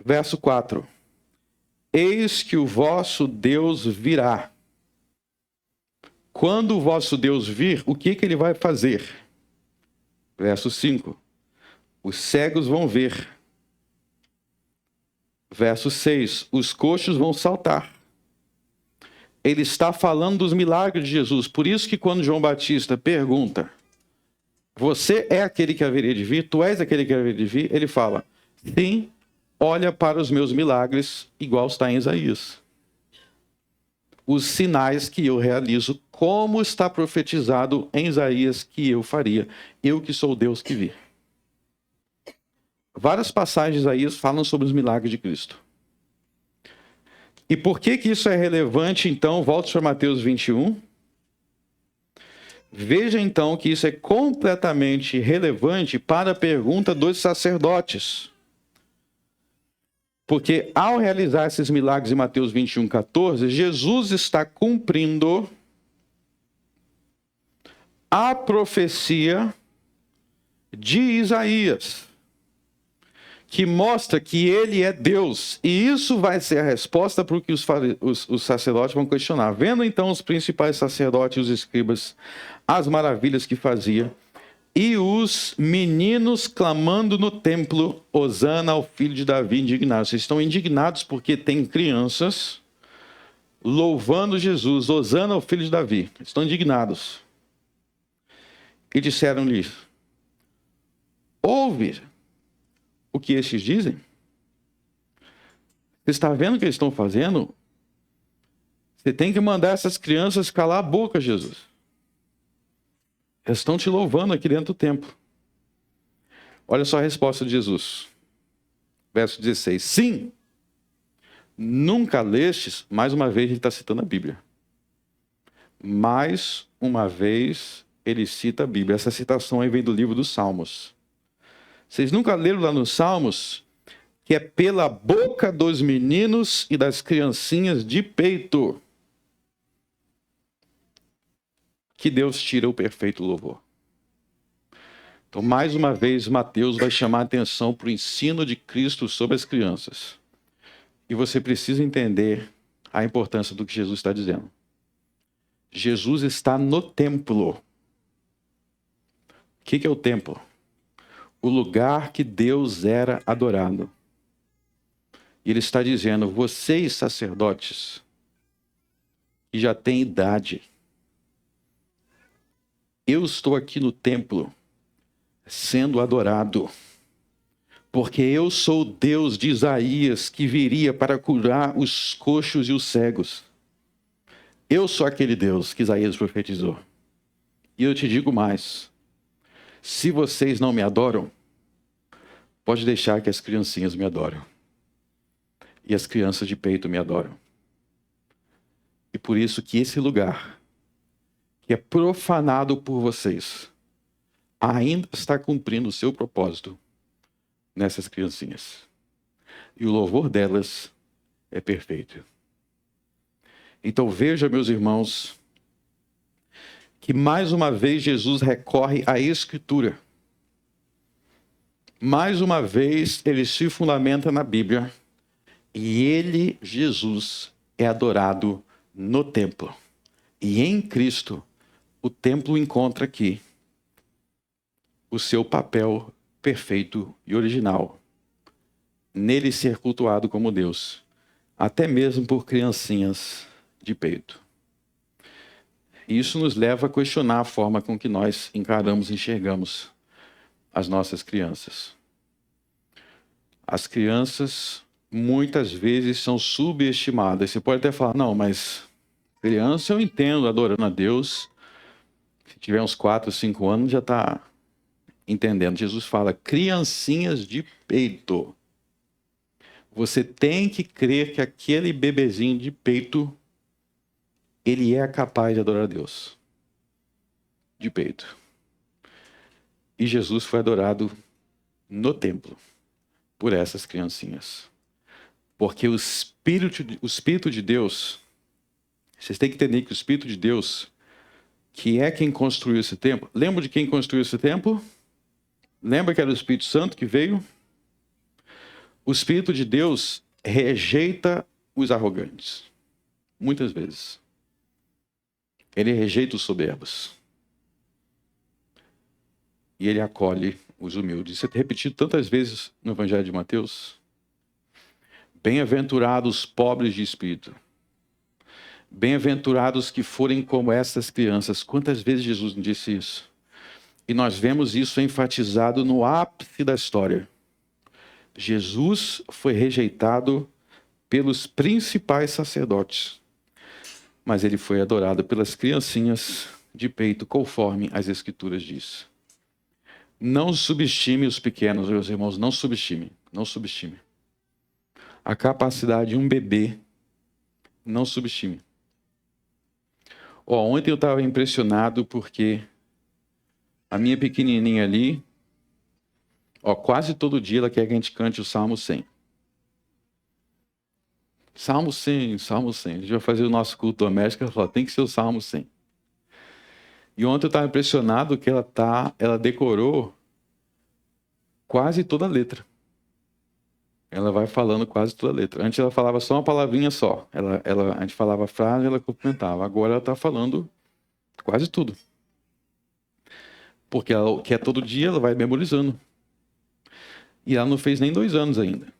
S1: Verso 4. Eis que o vosso Deus virá. Quando o vosso Deus vir, o que ele vai fazer? Verso 5. Os cegos vão ver. Verso 6. Os coxos vão saltar. Ele está falando dos milagres de Jesus. Por isso que quando João Batista pergunta: você é aquele que haveria de vir? Tu és aquele que haveria de vir? Ele fala: sim, olha para os meus milagres, igual está em Isaías. Os sinais que eu realizo, como está profetizado em Isaías que eu faria. Eu que sou o Deus que vi. Várias passagens de Isaías falam sobre os milagres de Cristo. E por que que isso é relevante, então? Volte para Mateus 21. Veja, então, que isso é completamente relevante para a pergunta dos sacerdotes. Porque ao realizar esses milagres em Mateus 21, 14, Jesus está cumprindo a profecia de Isaías, que mostra que ele é Deus. E isso vai ser a resposta para o que os sacerdotes vão questionar. Vendo então os principais sacerdotes e os escribas as maravilhas que fazia, e os meninos clamando no templo: Hosana ao filho de Davi, indignados. Vocês estão indignados porque tem crianças louvando Jesus: Hosana ao filho de Davi. Estão indignados. E disseram-lhe: ouve o que estes dizem? Você está vendo o que eles estão fazendo? Você tem que mandar essas crianças calar a boca, Jesus. Eles estão te louvando aqui dentro do templo. Olha só a resposta de Jesus. Verso 16. Sim, nunca lestes. Mais uma vez ele está citando a Bíblia. Mais uma vez ele cita a Bíblia. Essa citação aí vem do livro dos Salmos. Vocês nunca leram lá nos Salmos que é pela boca dos meninos e das criancinhas de peito que Deus tira o perfeito louvor. Então, mais uma vez, Mateus vai chamar a atenção para o ensino de Cristo sobre as crianças. E você precisa entender a importância do que Jesus está dizendo. Jesus está no templo. O que é o templo? o lugar que Deus era adorado. E ele está dizendo: vocês, sacerdotes, que já têm idade, eu estou aqui no templo sendo adorado, porque eu sou o Deus de Isaías que viria para curar os coxos e os cegos. Eu sou aquele Deus que Isaías profetizou. E eu te digo mais: se vocês não me adoram, pode deixar que as criancinhas me adoram. E as crianças de peito me adoram. E por isso que esse lugar, que é profanado por vocês, ainda está cumprindo o seu propósito nessas criancinhas. E o louvor delas é perfeito. Então veja, meus irmãos, que mais uma vez Jesus recorre à Escritura. Mais uma vez ele se fundamenta na Bíblia. E ele, Jesus, é adorado no templo. E em Cristo, o templo encontra aqui o seu papel perfeito e original. Nele ser cultuado como Deus, até mesmo por criancinhas de peito. Isso nos leva a questionar a forma com que nós encaramos e enxergamos as nossas crianças. As crianças muitas vezes são subestimadas. Você pode até falar: não, mas criança eu entendo adorando a Deus. Se tiver uns 4, 5 anos já está entendendo. Jesus fala: criancinhas de peito. Você tem que crer que aquele bebezinho de peito, ele é capaz de adorar a Deus. De peito. E Jesus foi adorado no templo por essas criancinhas. Porque o Espírito de Deus, vocês têm que entender que o Espírito de Deus, que é quem construiu esse templo, lembra de quem construiu esse templo? Lembra que era o Espírito Santo que veio? O Espírito de Deus rejeita os arrogantes. Muitas vezes. Ele rejeita os soberbos. E ele acolhe os humildes. Isso é repetido tantas vezes no Evangelho de Mateus. Bem-aventurados os pobres de espírito. Bem-aventurados que forem como essas crianças. Quantas vezes Jesus disse isso? E nós vemos isso enfatizado no ápice da história. Jesus foi rejeitado pelos principais sacerdotes, mas ele foi adorado pelas criancinhas de peito, conforme as Escrituras diz. Não subestime os pequenos, meus irmãos, não subestime, não subestime. A capacidade de um bebê, não subestime. Ontem eu estava impressionado porque a minha pequenininha ali, quase todo dia ela quer que a gente cante o Salmo 100. Salmo 100, Salmo 100. A gente vai fazer o nosso culto doméstico, ela fala: tem que ser o Salmo 100. E ontem eu estava impressionado que ela decorou quase toda a letra. Ela vai falando quase toda a letra. Antes ela falava só uma palavrinha só. A gente falava a frase, ela complementava. Agora ela está falando quase tudo. Porque ela quer todo dia, ela vai memorizando. E ela não fez nem 2 anos ainda.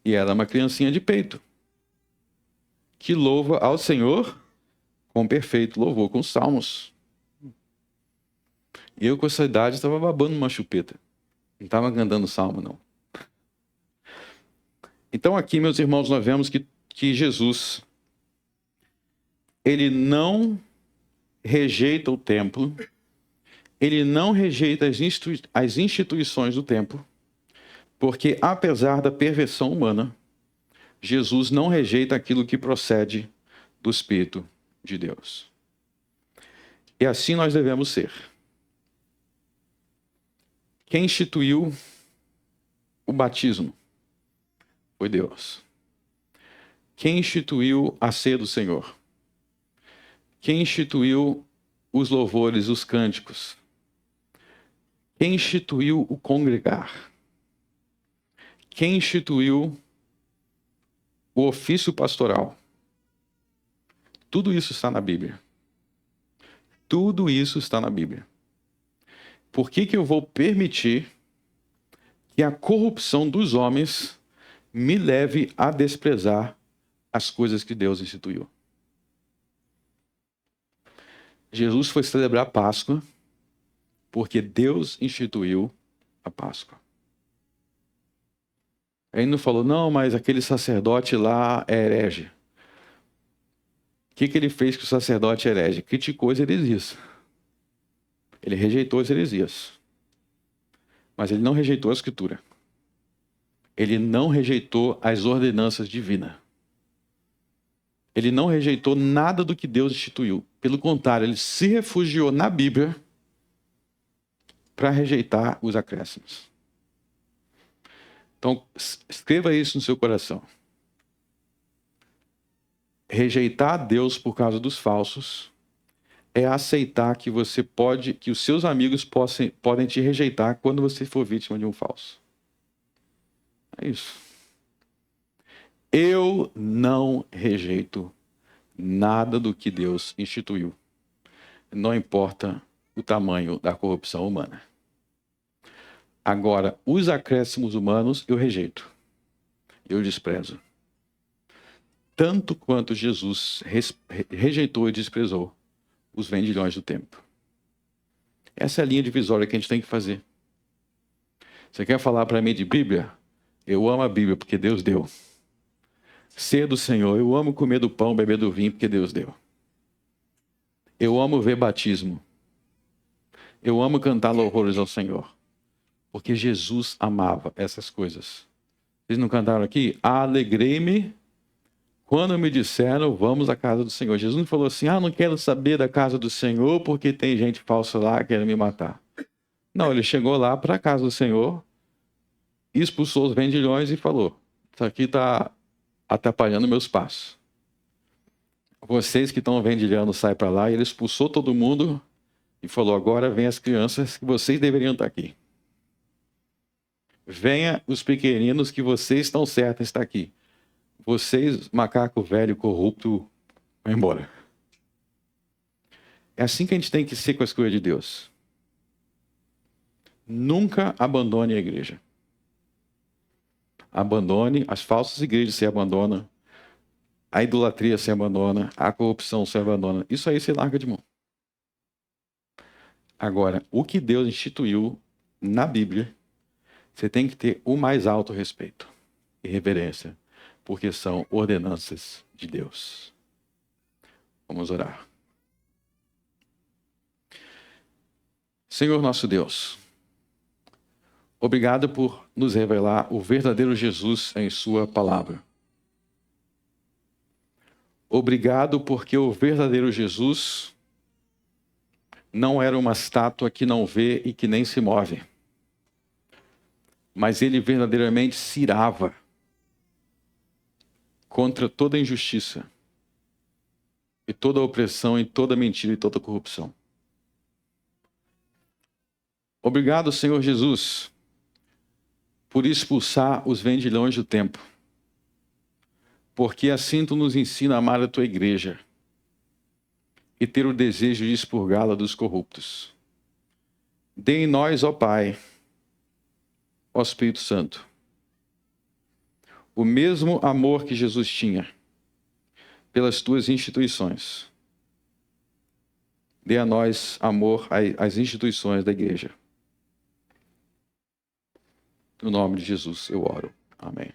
S1: E ela é uma criancinha de peito, que louva ao Senhor com perfeito louvor, com salmos. E eu com essa idade estava babando uma chupeta. Não estava cantando salmo, não. Então aqui, meus irmãos, nós vemos que Jesus, ele não rejeita o templo, ele não rejeita as instituições do templo, porque apesar da perversão humana, Jesus não rejeita aquilo que procede do Espírito de Deus. E assim nós devemos ser. Quem instituiu o batismo foi Deus. Quem instituiu a ceia do Senhor? Quem instituiu os louvores, os cânticos? Quem instituiu o congregar? Quem instituiu o ofício pastoral? Tudo isso está na Bíblia. Tudo isso está na Bíblia. Por que eu vou permitir que a corrupção dos homens me leve a desprezar as coisas que Deus instituiu? Jesus foi celebrar a Páscoa porque Deus instituiu a Páscoa. Ele não falou, não, mas aquele sacerdote lá é herege. O que ele fez que o sacerdote é herege? Criticou as heresias. Ele rejeitou as heresias. Mas ele não rejeitou a Escritura. Ele não rejeitou as ordenanças divinas. Ele não rejeitou nada do que Deus instituiu. Pelo contrário, ele se refugiou na Bíblia para rejeitar os acréscimos. Então, escreva isso no seu coração. Rejeitar Deus por causa dos falsos é aceitar que você pode, que os seus amigos podem te rejeitar quando você for vítima de um falso. É isso. Eu não rejeito nada do que Deus instituiu. Não importa o tamanho da corrupção humana. Agora, os acréscimos humanos eu rejeito. Eu desprezo. Tanto quanto Jesus rejeitou e desprezou os vendilhões do templo. Essa é a linha divisória que a gente tem que fazer. Você quer falar para mim de Bíblia? Eu amo a Bíblia porque Deus deu. Ser do Senhor, eu amo comer do pão, beber do vinho porque Deus deu. Eu amo ver batismo. Eu amo cantar louvores ao Senhor. Porque Jesus amava essas coisas. Vocês não cantaram aqui? Alegrei-me quando me disseram, vamos à casa do Senhor. Jesus não falou assim, não quero saber da casa do Senhor porque tem gente falsa lá que quer me matar. Não, ele chegou lá para a casa do Senhor, expulsou os vendilhões e falou, isso aqui está atrapalhando meus passos. Vocês que estão vendilhando, saem para lá. E ele expulsou todo mundo e falou, agora vem as crianças que vocês deveriam estar aqui. Venha os pequeninos que vocês estão certos em estar aqui. Vocês, macaco velho, corrupto, vai embora. É assim que a gente tem que ser com as coisas de Deus. Nunca abandone a igreja. Abandone, as falsas igrejas se abandonam, a idolatria se abandona, a corrupção se abandona. Isso aí você larga de mão. Agora, o que Deus instituiu na Bíblia, você tem que ter o mais alto respeito e reverência, porque são ordenanças de Deus. Vamos orar. Senhor nosso Deus, obrigado por nos revelar o verdadeiro Jesus em sua palavra. Obrigado porque o verdadeiro Jesus não era uma estátua que não vê e que nem se move, mas ele verdadeiramente se irava contra toda injustiça e toda opressão e toda mentira e toda corrupção. Obrigado, Senhor Jesus, por expulsar os vendilhões do templo, porque assim tu nos ensina a amar a tua igreja e ter o desejo de expurgá-la dos corruptos. Dê em nós, ó Pai, ó Espírito Santo, o mesmo amor que Jesus tinha pelas tuas instituições. Dê a nós amor às instituições da igreja. No nome de Jesus eu oro. Amém.